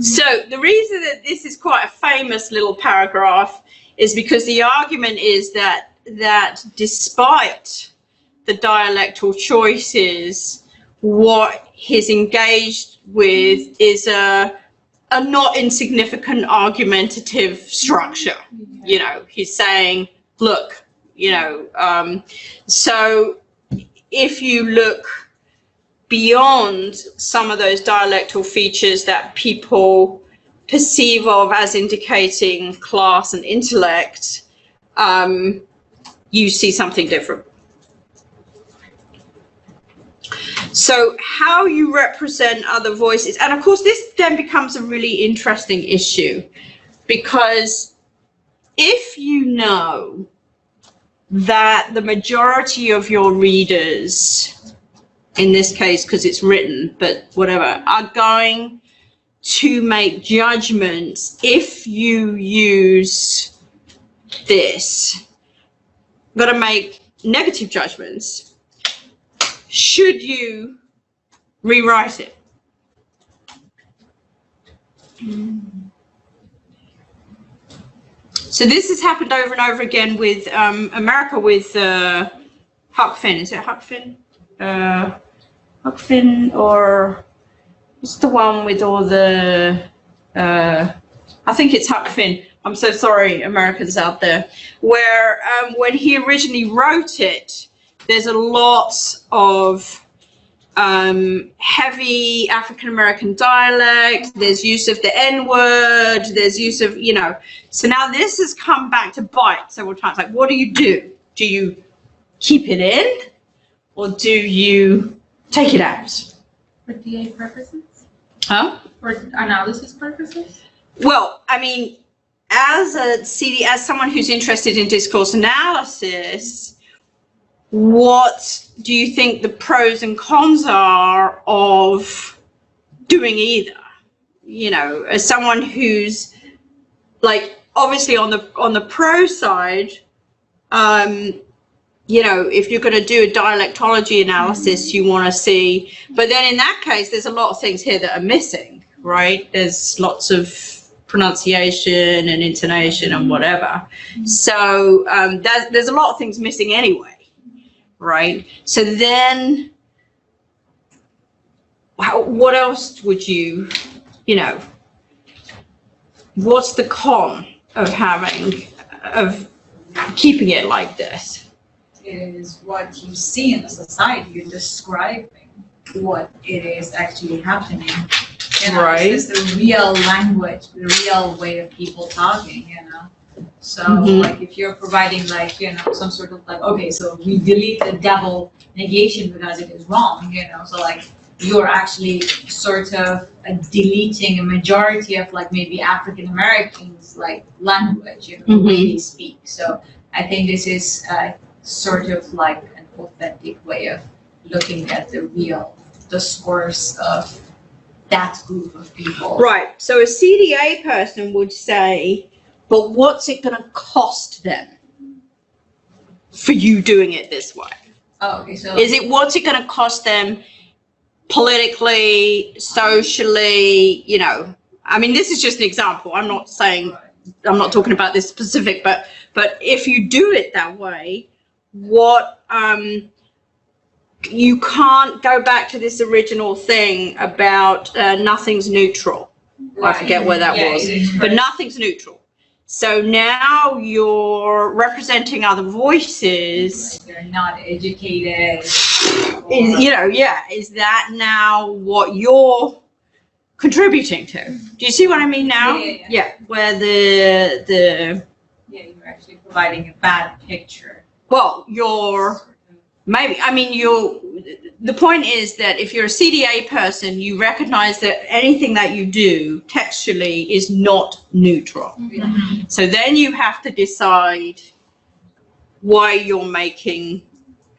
So the reason that this is quite a famous little paragraph is because the argument is that despite the dialectal choices, what he's engaged with is a not insignificant argumentative structure. You know, he's saying, look, you know, so if you look beyond some of those dialectal features that people perceive of as indicating class and intellect, you see something different. So how you represent other voices, and of course this then becomes a really interesting issue, because if you know that the majority of your readers, in this case because it's written, but whatever, are going to make judgments if you use this, got to make negative judgments, should you rewrite it? So this has happened over and over again with America, with Huck Finn. Is it Huck Finn? Huck Finn, or what's the one with all the I think it's Huck Finn. I'm so sorry, Americans out there. Where when he originally wrote it, there's a lot of heavy African-American dialect, there's use of the N-word, there's use of, you know. So now this has come back to bite several times. Like, what do? Do you keep it in, or do you take it out? For DA purposes? Huh? For analysis purposes? Well, I mean, as a CD, as someone who's interested in discourse analysis, what do you think the pros and cons are of doing either? You know, as someone who's like, obviously on the pro side, you know, if you're going to do a dialectology analysis, you want to see, but then in that case, there's a lot of things here that are missing, right? There's lots of pronunciation and intonation and whatever. So there's a lot of things missing anyway, right? So then what else would you know, what's the con of keeping it like this? Is what you see in the society. You're describing what it is actually happening. You know, Right. It's just the real language, the real way of people talking, you know. So like if you're providing like, you know, some sort of like, okay, so we delete the double negation because it is wrong, you know, so like you're actually sort of deleting a majority of like maybe African Americans like language, you know, the way they speak. So I think this is sort of like an authentic way of looking at the real discourse of that group of people. Right. So a CDA person would say, but what's it going to cost them for you doing it this way? Oh, okay. So What's it going to cost them politically, socially, you know? I mean, this is just an example. I'm not saying, I'm not talking about this specific, but if you do it that way, what you can't go back to this original thing about nothing's neutral. I forget where that was, but nothing's neutral. So now you're representing other voices. Like they're not educated. You know, is that now what you're contributing to? Do you see what I mean now? Yeah. Where the Yeah, you're actually providing a bad picture. well, you're maybe, I mean, the point is that if you're a CDA person, you recognize that anything that you do textually is not neutral. So then you have to decide why you're making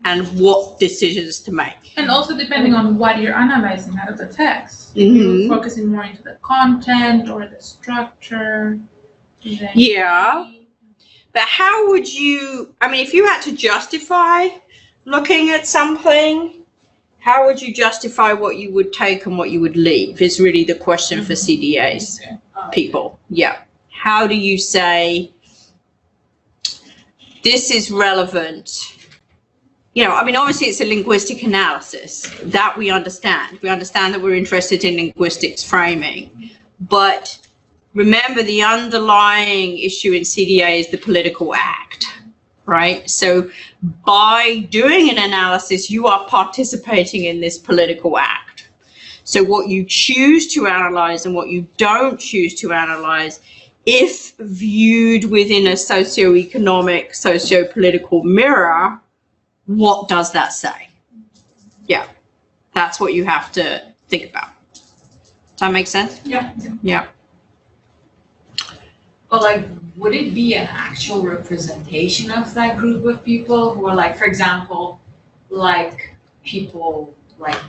and what decisions to make. And also depending on what you're analyzing out of the text. If Mhm. you're focusing more into the content or the structure. then- Yeah. But how would you, I mean, if you had to justify looking at something, how would you justify what you would take and what you would leave is really the question for CDAs people. Yeah. How do you say this is relevant? You know, I mean, obviously it's a linguistic analysis that we understand. We understand that we're interested in linguistics framing, but remember the underlying issue in CDA is the political act, right? So by doing an analysis, you are participating in this political act. So what you choose to analyze and what you don't choose to analyze, if viewed within a socioeconomic, socio-political mirror, what does that say? Yeah, that's what you have to think about. Does that make sense? Yeah. Yeah. But like, would it be an actual representation of that group of people who are like, for example, like people like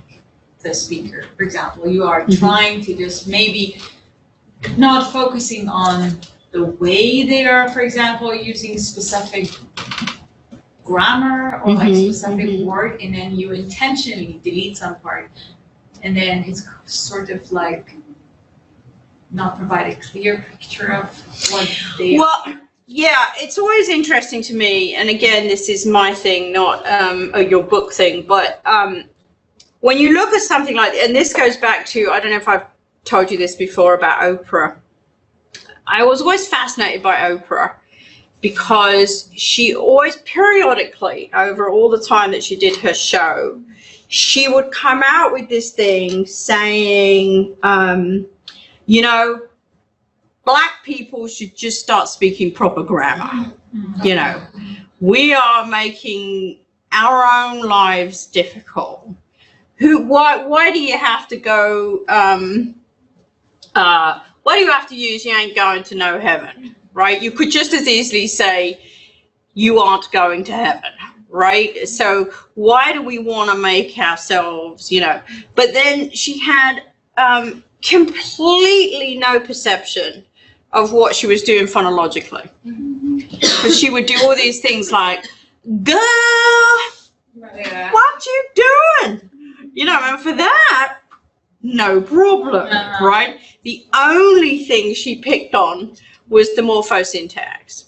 the speaker, for example, you are trying to just maybe not focusing on the way they are, for example, using specific grammar or like specific word, and then you intentionally delete some part, and then it's sort of like not provide a clear picture of what they Well, yeah, it's always interesting to me, and again, this is my thing, not your book thing, but when you look at something like, and this goes back to, I don't know if I've told you this before about Oprah. I was always fascinated by Oprah because she always periodically, over all the time that she did her show, she would come out with this thing saying, you know, Black people should just start speaking proper grammar. You know, we are making our own lives difficult. Why do you have to go, why do you have to use you ain't going to no heaven, right? You could just as easily say you aren't going to heaven, right? So why do we want to make ourselves, you know? But then she had completely no perception of what she was doing phonologically. Because she would do all these things like, girl, what you doing? You know, and for that, no problem, right? The only thing she picked on was the morphosyntax.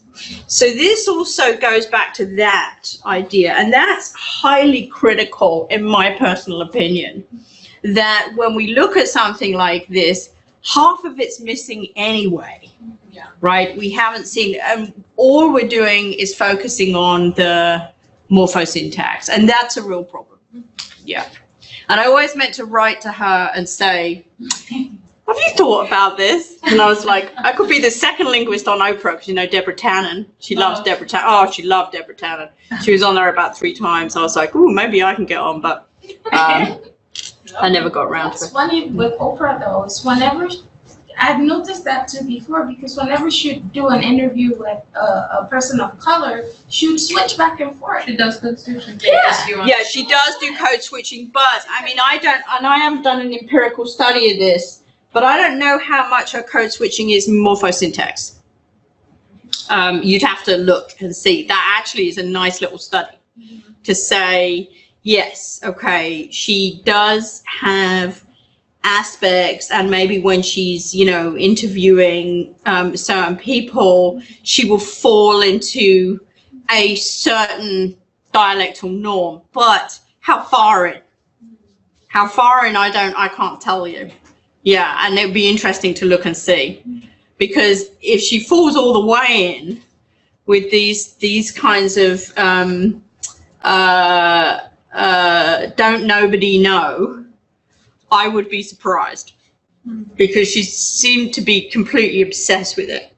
So this also goes back to that idea, and that's highly critical, in my personal opinion, that when we look at something like this, half of it's missing anyway, right? We haven't seen, all we're doing is focusing on the morphosyntax, and that's a real problem. Yeah. And I always meant to write to her and say, have you thought about this? And I was like, I could be the second linguist on Oprah, because you know Deborah Tannen. She loves Deborah Tannen. Oh, she loved Deborah Tannen. She was on there about 3 times. I was like, ooh, maybe I can get on, but I never got around to it. It's funny with Oprah though, is whenever, I've noticed that too before, because whenever she'd do an interview with a person of color, she would switch back and forth. She does good switching. Yeah, she does do code switching, but I mean, I haven't done an empirical study of this, but I don't know how much her code switching is morphosyntax. You'd have to look and see. That actually is a nice little study to say, yes, okay, she does have aspects, and maybe when she's, you know, interviewing certain people, she will fall into a certain dialectal norm, but how far in I can't tell you. Yeah, and it would be interesting to look and see, because if she falls all the way in with these kinds of don't nobody know, I would be surprised, because she seemed to be completely obsessed with it.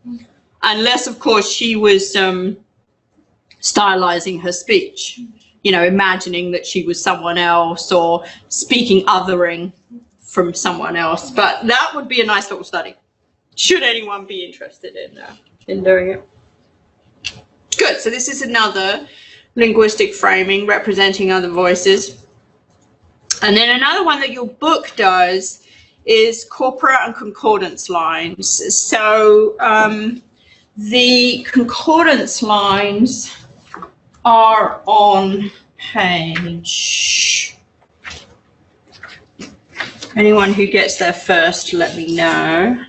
Unless, of course, she was stylizing her speech. you know, imagining that she was someone else or speaking othering from someone else. But that would be a nice little study. Should anyone be interested in doing it? Good. So this is another linguistic framing representing other voices. And then another one that your book does is corpora and concordance lines. So the concordance lines are on page. Anyone who gets there first, let me know.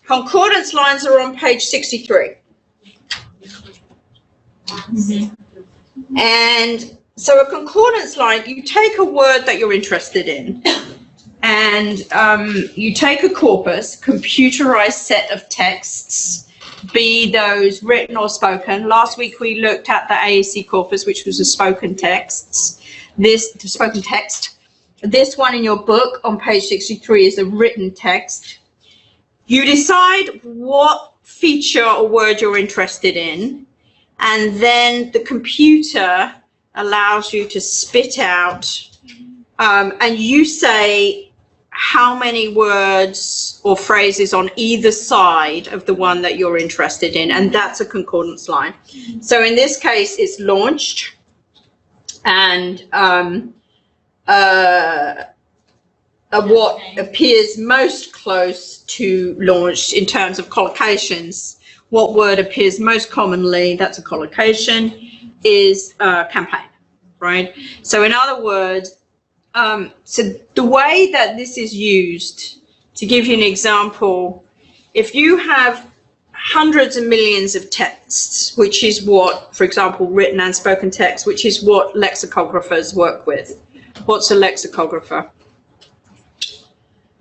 Concordance lines are on page 63. And so a concordance line, you take a word that you're interested in, and you take a corpus, computerized set of texts, be those written or spoken. Last week we looked at the AAC corpus, which was a spoken text. This one in your book on page 63 is a written text. You decide what feature or word you're interested in, and then the computer allows you to spit out, and you say how many words or phrases on either side of the one that you're interested in, and that's a concordance line. So in this case, it's launched, and what appears most close to launched in terms of collocations, what word appears most commonly, that's a collocation, is campaign, right? So in other words, so the way that this is used, to give you an example, if you have hundreds of millions of texts, which is what, for example, written and spoken text, which is what lexicographers work with. What's a lexicographer?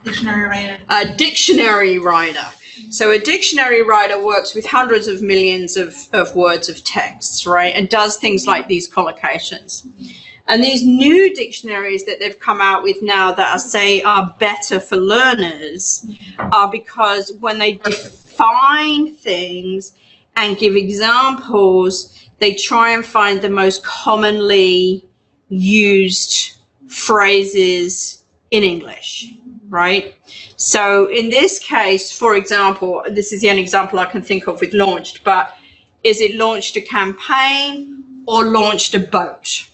Dictionary writer. A dictionary writer. So a dictionary writer works with hundreds of millions of words of texts, right? And does things like these collocations. And these new dictionaries that they've come out with now that I say are better for learners are because when they define things and give examples, they try and find the most commonly used phrases in English, right? So in this case, for example, this is the only example I can think of with launched, but is it launched a campaign or launched a boat?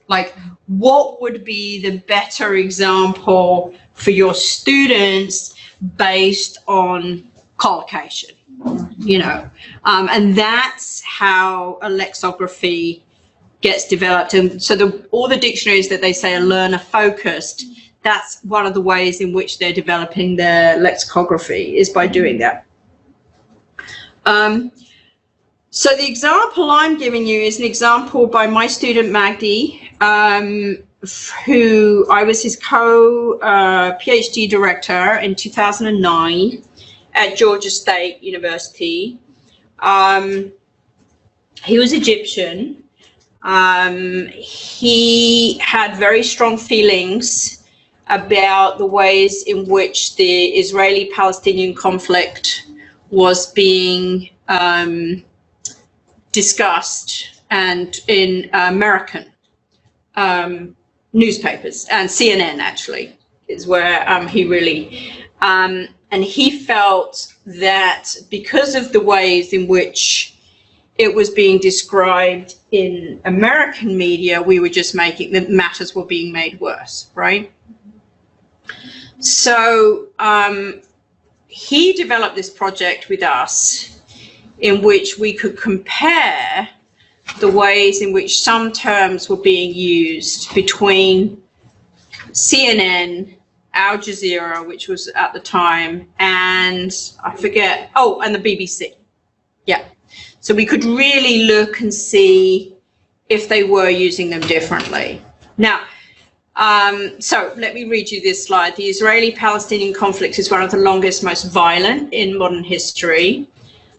Like, what would be the better example for your students based on collocation, you know? And that's how a lexicography gets developed. And so all the dictionaries that they say are learner focused, that's one of the ways in which they're developing their lexicography, is by doing that. So the example I'm giving you is an example by my student Magdi, who I was his PhD director in 2009 at Georgia State University. He was Egyptian. He had very strong feelings about the ways in which the Israeli-Palestinian conflict was being discussed and in American newspapers, and CNN actually is where he really, and he felt that because of the ways in which it was being described in American media, we were just making, the matters were being made worse, right? So he developed this project with us in which we could compare the ways in which some terms were being used between CNN, Al Jazeera, which was at the time, and I forget, oh, and the BBC. Yeah. So we could really look and see if they were using them differently. Now, so let me read you this slide. The Israeli-Palestinian conflict is one of the longest, most violent in modern history.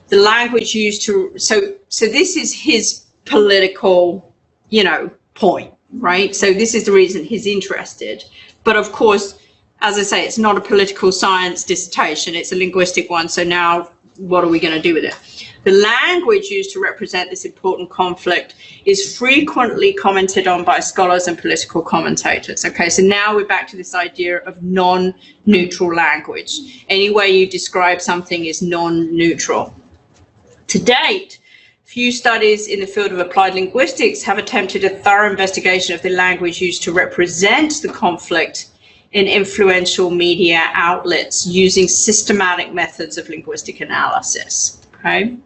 The language used to, so this is his political, you know, point, right? So this is the reason he's interested. But of course, as I say, it's not a political science dissertation, it's a linguistic one. So now what are we going to do with it? The language used to represent this important conflict is frequently commented on by scholars and political commentators. Okay, so now we're back to this idea of non-neutral language. Any way you describe something is non-neutral. To date, few studies in the field of applied linguistics have attempted a thorough investigation of the language used to represent the conflict in influential media outlets using systematic methods of linguistic analysis. Okay?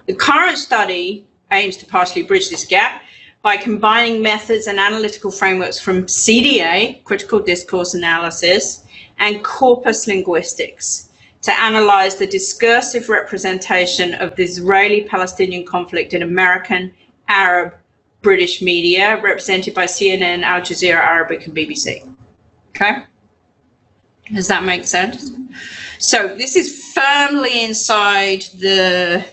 The current study aims to partially bridge this gap by combining methods and analytical frameworks from CDA, critical discourse analysis, and corpus linguistics to analyze the discursive representation of the Israeli-Palestinian conflict in American, Arab, British media, represented by CNN, Al Jazeera, Arabic, and BBC. Okay? Does that make sense? So this is firmly inside the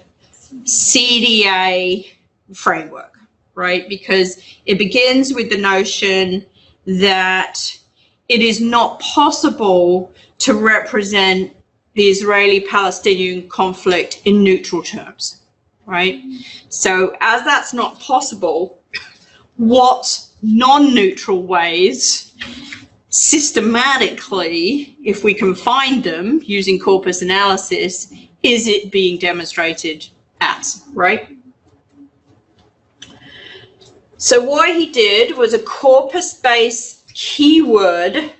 CDA framework, right? Because it begins with the notion that it is not possible to represent the Israeli-Palestinian conflict in neutral terms, right? So as that's not possible, what non-neutral ways systematically, if we can find them using corpus analysis, is it being demonstrated as, right? So what he did was a corpus-based keyword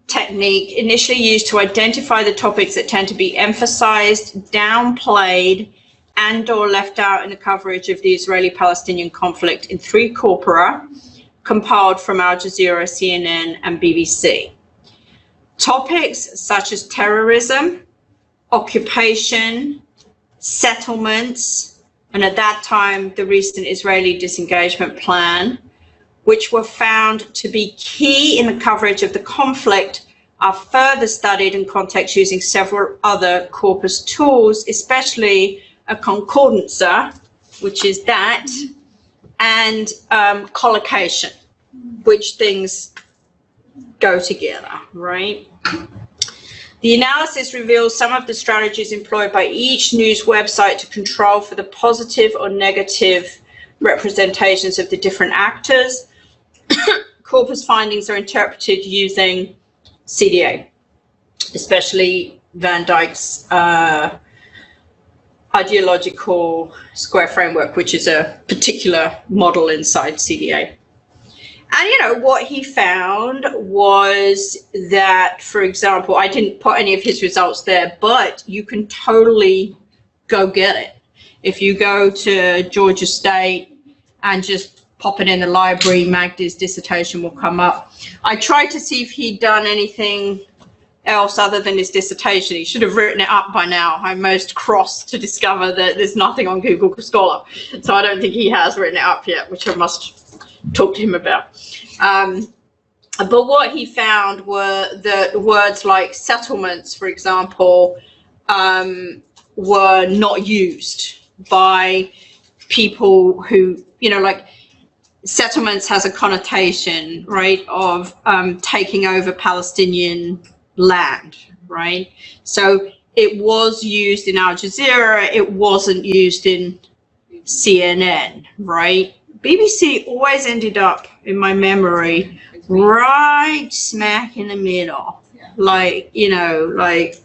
technique initially used to identify the topics that tend to be emphasized, downplayed, and or left out in the coverage of the Israeli-Palestinian conflict in 3 corpora, compiled from Al Jazeera, CNN, and BBC. Topics such as terrorism, occupation, settlements, and at that time, the recent Israeli disengagement plan, which were found to be key in the coverage of the conflict, are further studied in context using several other corpus tools, especially a concordancer, which is that, and collocation, which things go together, right? The analysis reveals some of the strategies employed by each news website to control for the positive or negative representations of the different actors. Corpus findings are interpreted using CDA, especially Van Dijk's ideological square framework, which is a particular model inside CDA. And, you know, what he found was that, for example, I didn't put any of his results there, but you can totally go get it. If you go to Georgia State and just pop it in the library, Magdi's dissertation will come up. I tried to see if he'd done anything else other than his dissertation. He should have written it up by now. I'm most cross to discover that there's nothing on Google Scholar. So I don't think he has written it up yet, which I must talk to him about. But what he found were that words like settlements, for example, were not used by people who, you know, like settlements has a connotation, right, of taking over Palestinian land, right? So it was used in Al Jazeera, it wasn't used in CNN, right? BBC always ended up, in my memory, right smack in the middle. Like, you know, like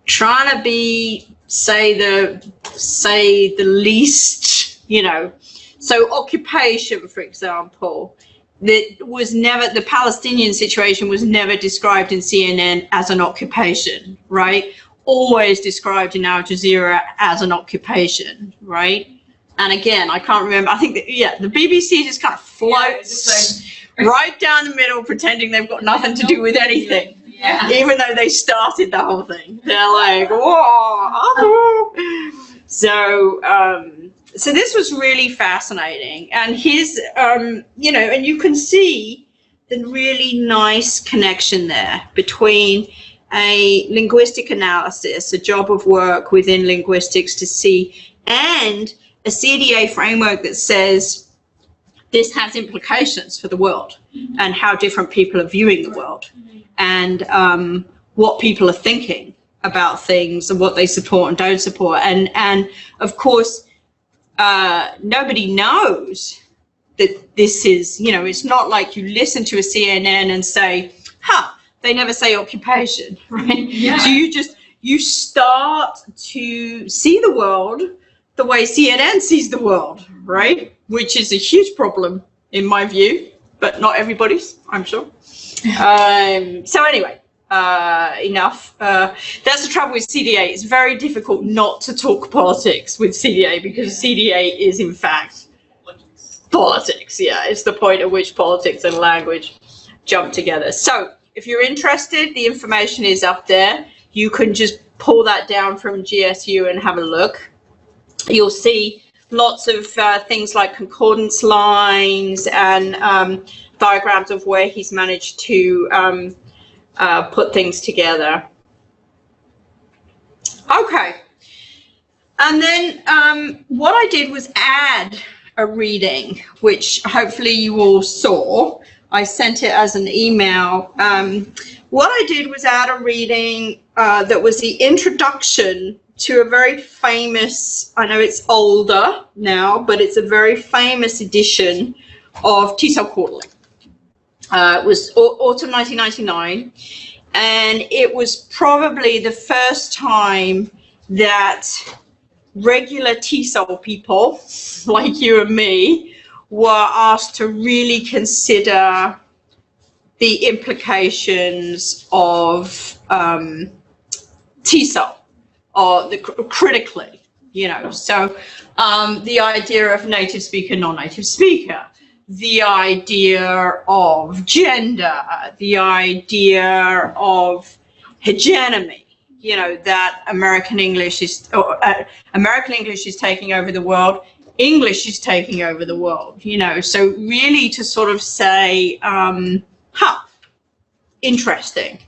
trying to be, say the least, you know. So occupation, for example, that was never, the Palestinian situation was never described in CNN as an occupation, right? Always described in Al Jazeera as an occupation, right? And again, I can't remember, I think that, yeah, the BBC just kind of floats right down the middle, pretending they've got nothing to do with anything. Yeah. Even though they started the whole thing. They're like, whoa. So this was really fascinating. And his, you know, and you can see the really nice connection there between a linguistic analysis, a job of work within linguistics to see, and a CDA framework that says this has implications for the world and how different people are viewing the world and what people are thinking about things and what they support and don't support. And of course, nobody knows that this is, you know, it's not like you listen to a CNN and say, they never say occupation, right? Yeah. So you start to see the world the way CNN sees the world, right? Which is a huge problem in my view, but not everybody's, I'm sure. So anyway, enough. That's the trouble with CDA. It's very difficult not to talk politics with CDA because CDA is in fact politics. Yeah, it's the point at which politics and language jump together. So if you're interested, the information is up there. You can just pull that down from GSU and have a look. You'll see lots of things like concordance lines and diagrams of where he's managed to put things together. Okay. And then what I did was add a reading, which hopefully you all saw. I sent it as an email. What I did was add a reading that was the introduction to a very famous, I know it's older now, but it's a very famous edition of T-Cell Quarterly. It was autumn 1999, and it was probably the first time that regular T-cell people like you and me were asked to really consider the implications of T-cell, or critically, you know. So the idea of native speaker, non-native speaker, the idea of gender, the idea of hegemony, you know, that American English is taking over the world, English is taking over the world, you know. So really to sort of say, interesting.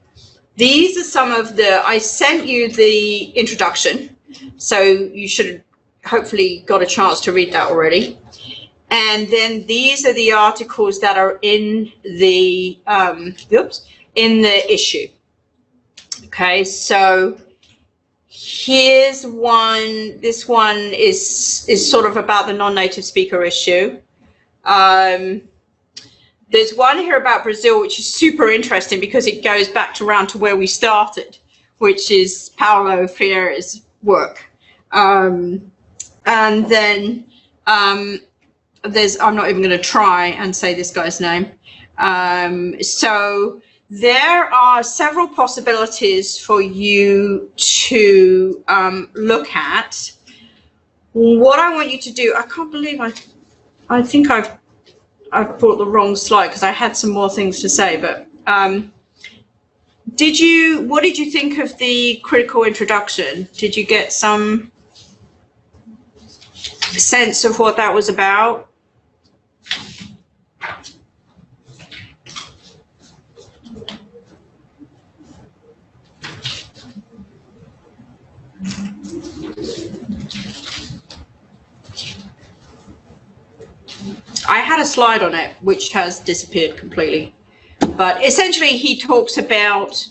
These are some of the, I sent you the introduction, so you should have hopefully got a chance to read that already. And then these are the articles that are in the, in the issue. Okay, so here's one. This one is sort of about the non-native speaker issue. There's one here about Brazil, which is super interesting because it goes back around to where we started, which is Paulo Freire's work. And then there's, I'm not even going to try and say this guy's name. So there are several possibilities for you to look at. What I want you to do, I can't believe I think I've brought the wrong slide because I had some more things to say, but what did you think of the critical introduction? Did you get some sense of what that was about? I had a slide on it which has disappeared completely, but essentially he talks about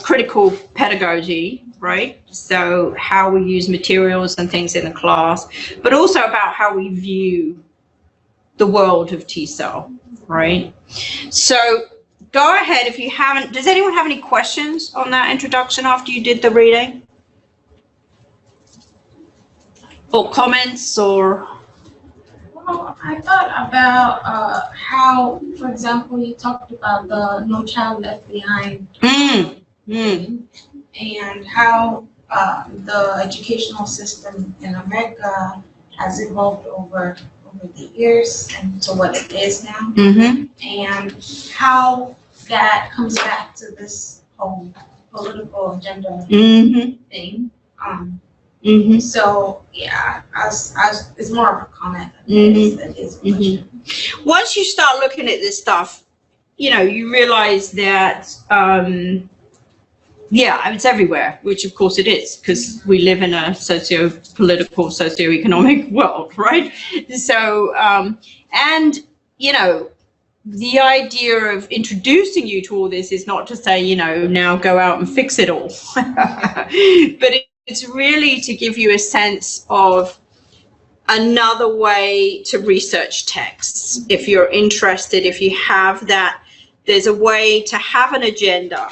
critical pedagogy, right? So how we use materials and things in the class, but also about how we view the world of T-cell, right? So go ahead if you haven't. Does anyone have any questions on that introduction after you did the reading? Or comments or? Well, I thought about how, for example, you talked about the No Child Left Behind thing, and how the educational system in America has evolved over the years and to what it is now, and how that comes back to this whole political agenda thing. So yeah, it's more of a comment than it is a question. Once you start looking at this stuff, you know, you realize that yeah, it's everywhere, which of course it is, because we live in a socio-political, socio-economic world, right? So and you know, the idea of introducing you to all this is not to say, you know, now go out and fix it all. But it's really to give you a sense of another way to research texts. If you're interested, if you have that, there's a way to have an agenda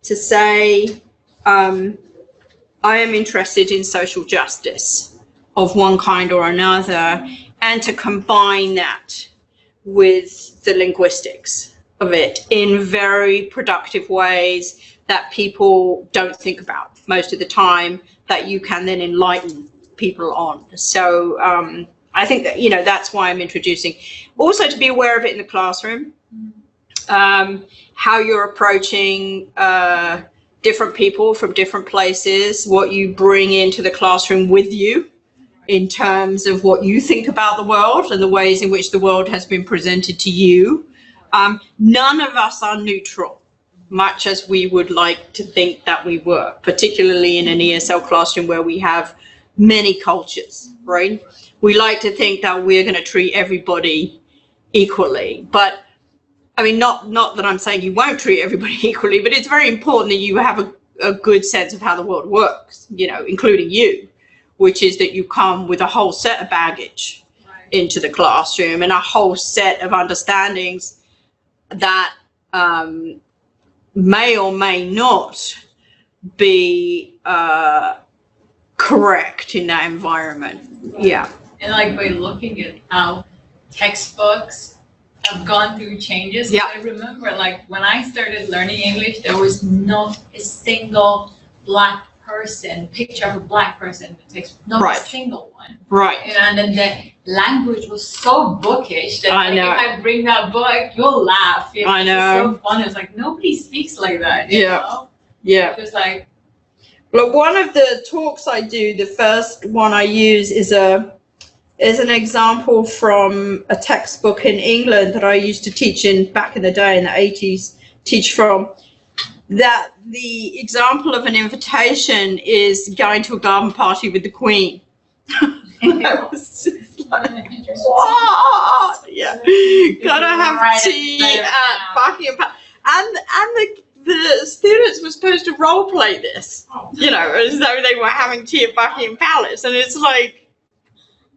to say, I am interested in social justice of one kind or another, and to combine that with the linguistics of it in very productive ways that people don't think about most of the time, that you can then enlighten people on. So I think that, you know, that's why I'm introducing. Also to be aware of it in the classroom, how you're approaching different people from different places, what you bring into the classroom with you in terms of what you think about the world and the ways in which the world has been presented to you. None of us are neutral, much as we would like to think that we were, particularly in an ESL classroom where we have many cultures, right? We like to think that we're going to treat everybody equally. But I mean, not that I'm saying you won't treat everybody equally, but it's very important that you have a good sense of how the world works, you know, including you, which is that you come with a whole set of baggage into the classroom and a whole set of understandings that may or may not be correct in that environment. Yeah. And like by looking at how textbooks have gone through changes. Yeah. I remember like when I started learning English, there was not a single black person, picture of a black person in the text, not Right. a single one. Right. And then the language was so bookish that I like, know. if I bring that book, you'll laugh. You I know. It's so fun. It's like nobody speaks like that. You Yeah. know? Yeah. It was like, Well, one of the talks I do, the first one I use is an example from a textbook in England that I used to teach in back in the day in the 80s, teach from, that the example of an invitation is going to a garden party with the Queen. And I was just like, what? Yeah. Gotta have Right tea there at now. Buckingham Palace. And the students were supposed to role play this, you know, as though they were having tea at Buckingham Palace. And it's like,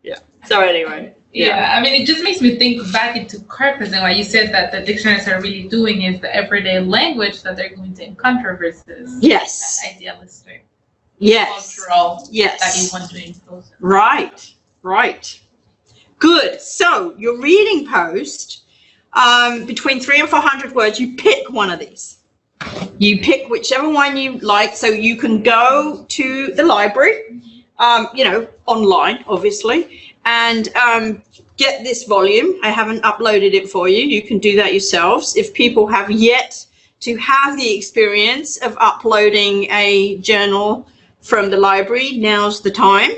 yeah. So anyway. Yeah, I mean, it just makes me think back into corpus and what you said that the dictionaries are really doing is the everyday language that they're going to encounter versus Yes. that idealistic, Yes. cultural that you Yes. want to impose. Right. Right. Good. So your reading post, between 300 and 400 words, you pick one of these. You pick whichever one you like. So you can go to the library, you know, online, obviously, and get this volume. I haven't uploaded it for you. You can do that yourselves. If people have yet to have the experience of uploading a journal from the library, now's the time.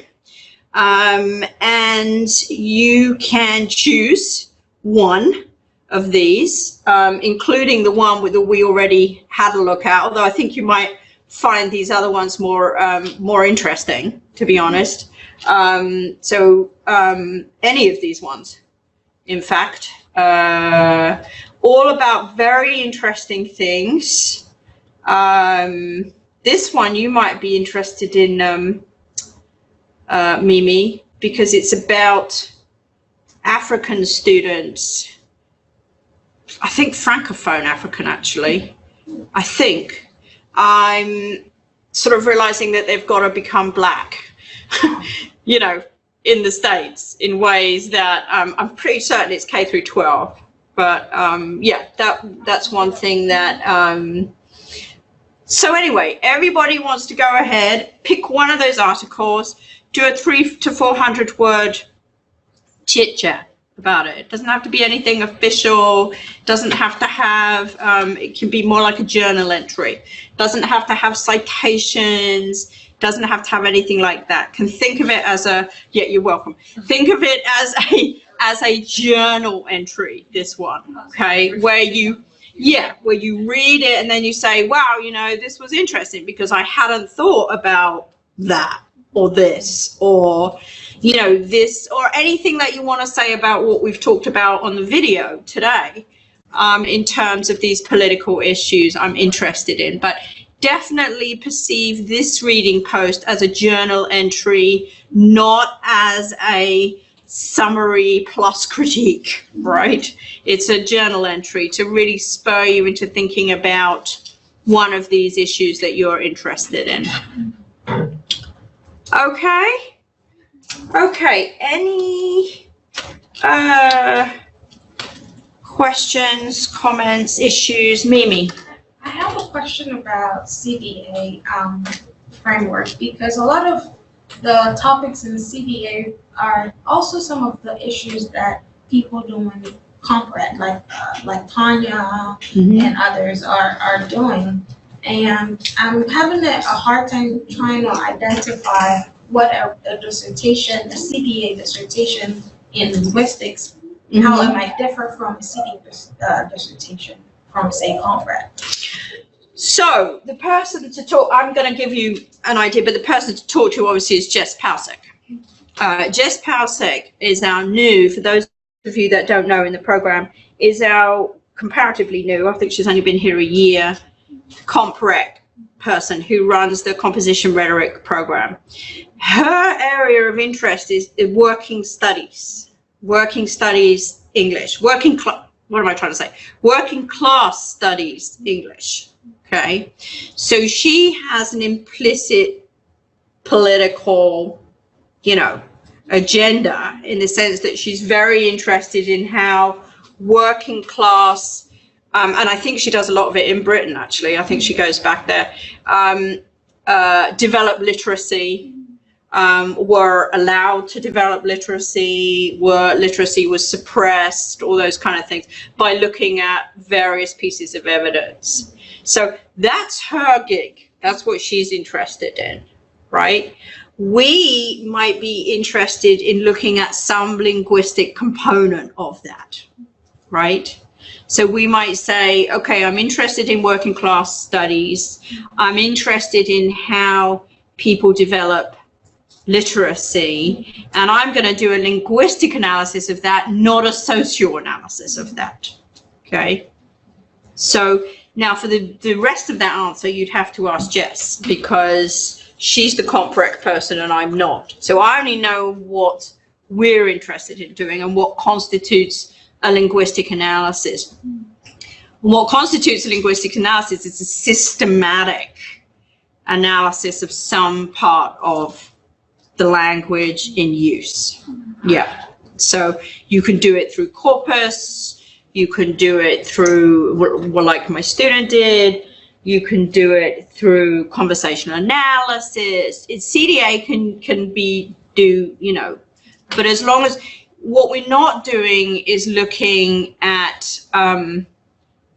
And you can choose one of these, including the one that we already had a look at, although I think you might find these other ones more interesting, to be honest. So any of these ones, in fact, all about very interesting things. This one you might be interested in, Mimi, because it's about African students. I think Francophone African, actually. I think. I'm sort of realizing that they've got to become black, you know, in the States in ways that I'm pretty certain it's K through 12. But yeah, that's one thing that. So anyway, everybody wants to go ahead, pick one of those articles, do a 300 to 400 word chit chat about it. It doesn't have to be anything official. It doesn't have to have, it can be more like a journal entry. It doesn't have to have citations. It doesn't have to have anything like that. Can think of it as a, yeah, you're welcome. Think of it as a journal entry, this one, okay, where you read it and then you say, wow, you know, this was interesting because I hadn't thought about that or this or, you know, this or anything that you want to say about what we've talked about on the video today. in terms of these political issues I'm interested in, but definitely perceive this reading post as a journal entry, not as a summary plus critique, right? It's a journal entry to really spur you into thinking about one of these issues that you're interested in. Okay. Okay, any questions, comments, issues? Mimi? I have a question about CDA framework, because a lot of the topics in the CDA are also some of the issues that people doing comp-ed, like Tanya and others are doing. And I'm having a hard time trying to identify what a dissertation, a CDA dissertation in linguistics, how it might differ from a CDA dissertation from, say, comp-ed. So the person to talk, I'm going to give you an idea, but the person to talk to obviously is Jess Pausek. Jess Pausek is our new, for those of you that don't know in the program, is our comparatively new, I think she's only been here a year, comp-rec person who runs the composition rhetoric program. Her area of interest is working studies English, working class studies English. Okay, so she has an implicit political, agenda, in the sense that she's very interested in how working class, and I think she does a lot of it in Britain, actually. I think she goes back there, develop literacy, were allowed to develop literacy, literacy was suppressed, all those kind of things, by looking at various pieces of evidence. So that's her gig. That's what she's interested in, right? We might be interested in looking at some linguistic component of that, right? So we might say, okay, I'm interested in working class studies. I'm interested in how people develop literacy, and I'm going to do a linguistic analysis of that, not a socio-analysis of that, okay? So now for the rest of that answer, you'd have to ask Jess, because she's the comp-rec person and I'm not. So I only know what we're interested in doing and what constitutes a linguistic analysis. What constitutes a linguistic analysis is a systematic analysis of some part of the language in use. Yeah. So you can do it through corpus, you can do it through, well, like my student did, you can do it through conversational analysis. CDA can be but as long as, what we're not doing is looking at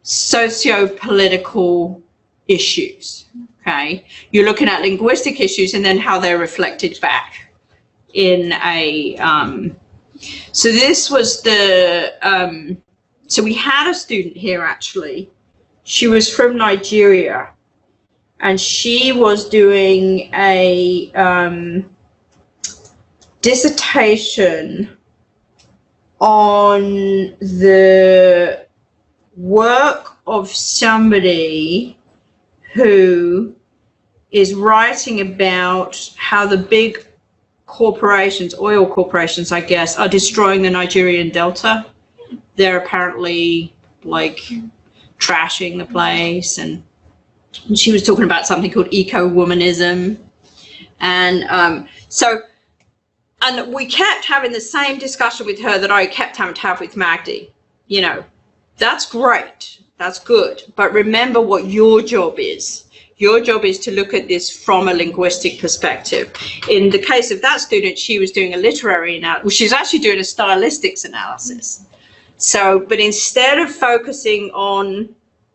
socio-political issues, okay? You're looking at linguistic issues and then how they're reflected back in a, so this was the, so we had a student here actually. She was from Nigeria and she was doing a dissertation on the work of somebody who is writing about how the big corporations, oil corporations, I guess, are destroying the Nigerian Delta. They're apparently like trashing the place, and she was talking about something called eco-womanism. And and we kept having the same discussion with her that I kept having to have with Magdi. That's great, that's good, but remember what your job is. Your job is to look at this from a linguistic perspective. In the case of that student, she was doing a literary analysis, well, she was actually doing a stylistics analysis. So, but instead of focusing on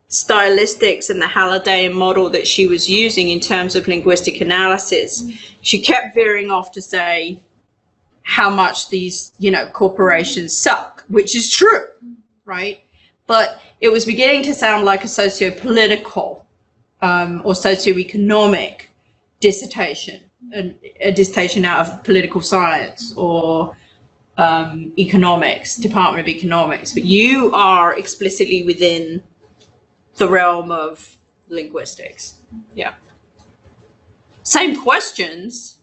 stylistics and the Hallidayan model that she was using in terms of linguistic analysis, she kept veering off to say how much these, corporations suck, which is true, right? But it was beginning to sound like a socio-political or socioeconomic dissertation, a dissertation out of political science or economics, Department of Economics, but you are explicitly within the realm of linguistics. Yeah. Same questions,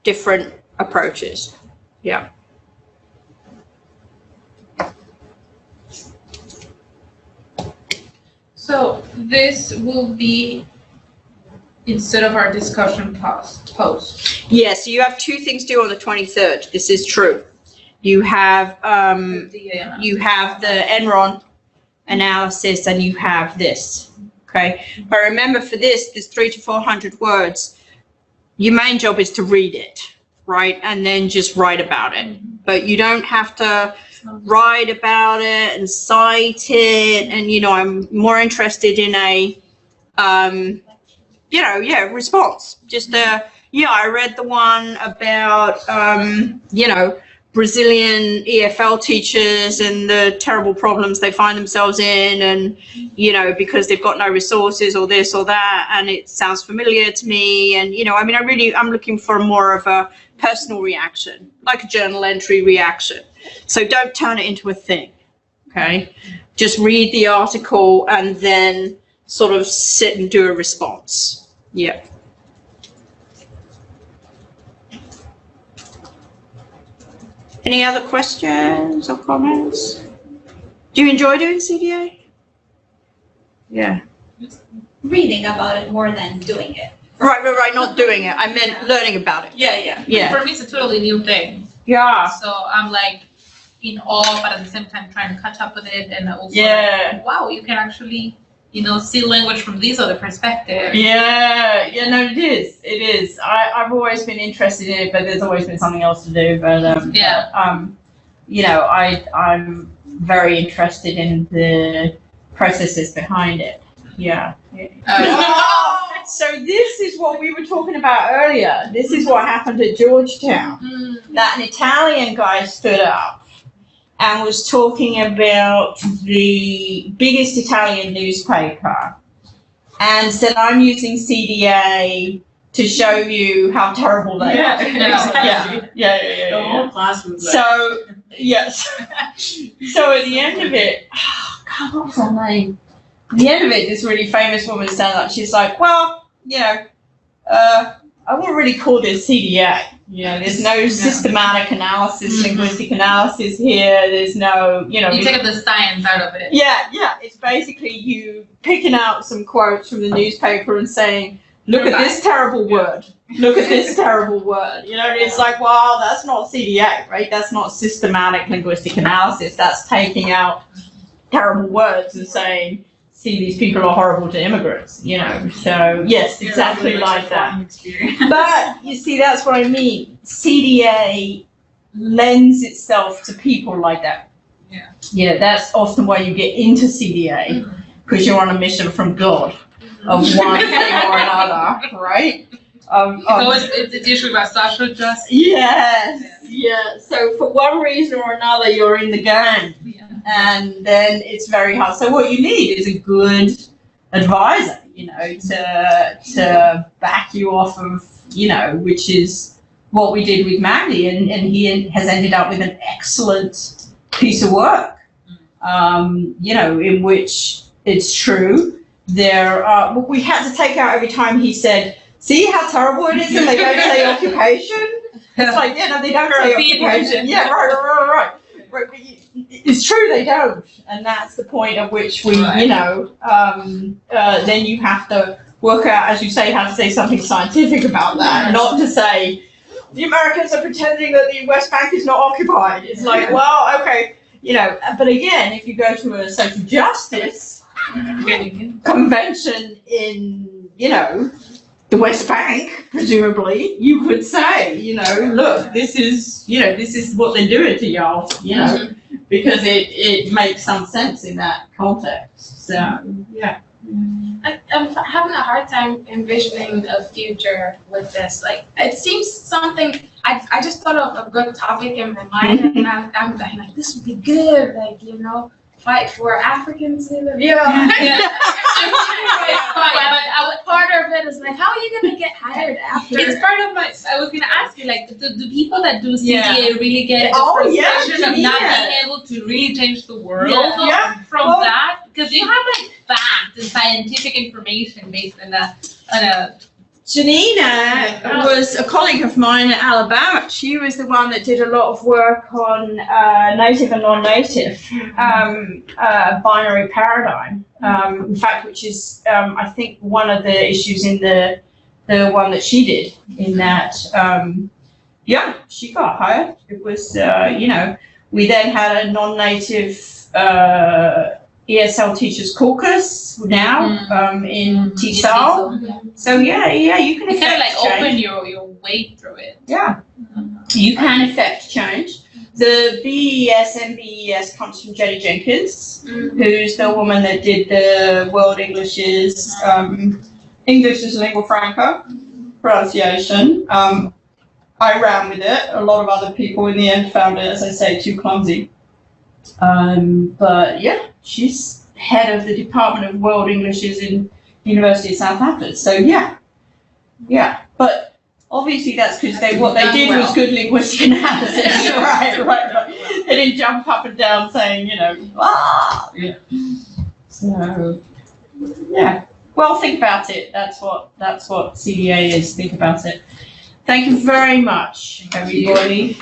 different approaches. Yeah. So this will be instead of our discussion post. Yes, you have two things due on the 23rd. This is true. You have the Enron analysis and you have this. Okay. But remember, for this, there's 300 to 400 words. Your main job is to read it, right? And then just write about it. But you don't have to write about it and cite it. And, I'm more interested in a, response. Just I read the one about, Brazilian EFL teachers and the terrible problems they find themselves in, and because they've got no resources or this or that, and it sounds familiar to me. And I'm looking for more of a personal reaction, like a journal entry reaction. So don't turn it into a thing. Okay, just read the article and then sort of sit and do a response. Yeah. Any other questions or comments? Do you enjoy doing CDA? Yeah. Reading about it more than doing it. Right. Not doing it. I meant learning about it. Yeah. For me, it's a totally new thing. Yeah. So I'm like in awe, but at the same time trying to catch up with it, and also wow, you can actually see language from these other perspectives. Yeah, no, it is. I've always been interested in it, but there's always been something else to do. But I'm very interested in the processes behind it. Yeah. So this is what we were talking about earlier. This is what happened at Georgetown. That an Italian guy stood up and was talking about the biggest Italian newspaper and said, I'm using CDA to show you how terrible they are. Yeah. The whole class was like. So, yes. So at the end of it, what was her name? At the end of it, this really famous woman stands up. She's like, well, I wouldn't really call this CDA. There's no systematic analysis, linguistic analysis here. There's no, You take the science out of it. Yeah. It's basically you picking out some quotes from the newspaper and saying, look at this terrible word. Look at this terrible word. It's like, well, that's not CDA, right? That's not systematic linguistic analysis. That's taking out terrible words and saying, see, these people are horrible to immigrants, So, yes, exactly like that. But, you see, that's what I mean. CDA lends itself to people like that. Yeah, that's often why you get into CDA, because you're on a mission from God of one thing or another, right? It's usually about social justice. Yes, yeah. So, for one reason or another, you're in the game. And then it's very hard. So what you need is a good advisor, to back you off of, which is what we did with Magdi, and he has ended up with an excellent piece of work, in which it's true. We had to take out every time he said, see how terrible it is, and they don't say occupation. It's like, they don't say occupation. Yeah, right. But it's true they don't, and that's the point at which we, then you have to work out, as you say, how to say something scientific about that, not to say the Americans are pretending that the West Bank is not occupied. It's like, well, okay, But again, if you go to a social justice convention in, the West Bank, presumably, you could say, look, this is what they're doing to y'all, because it makes some sense in that context. So, yeah. I'm having a hard time envisioning a future with this. Like, it seems something, I just thought of a good topic in my mind, and I'm like, this would be good, fight for Africans in the Yeah. but part of it is like, how are you gonna get hired after? It's part of my. I was gonna ask you, like, do people that do CDA Yeah. really get the Oh, yeah, frustration of not yeah. being able to really change the world Yeah. from Well- that? Because you have like facts and scientific information based on a Janina was a colleague of mine at Alabama. She was the one that did a lot of work on native and non-native binary paradigm. In fact, which is I think one of the issues in the one that she did. In that, yeah, she got hired. It was we then had a non-native ESL Teachers Caucus now in TESOL. So yeah, you can you kind of affect like change. open your way through it. Yeah, you can affect change. The BES and BES comes from Jenny Jenkins, who's the woman that did the World English's English as Lingua Franca pronunciation. I ran with it. A lot of other people in the end found it, as I say, too clumsy. But yeah, she's head of the Department of World Englishes in University of Southampton. So yeah. But obviously that's because what they did was good linguistic analysis. right. They didn't jump up and down saying, Yeah. So yeah. Well, think about it. That's what CDA is. Think about it. Thank you very much, everybody.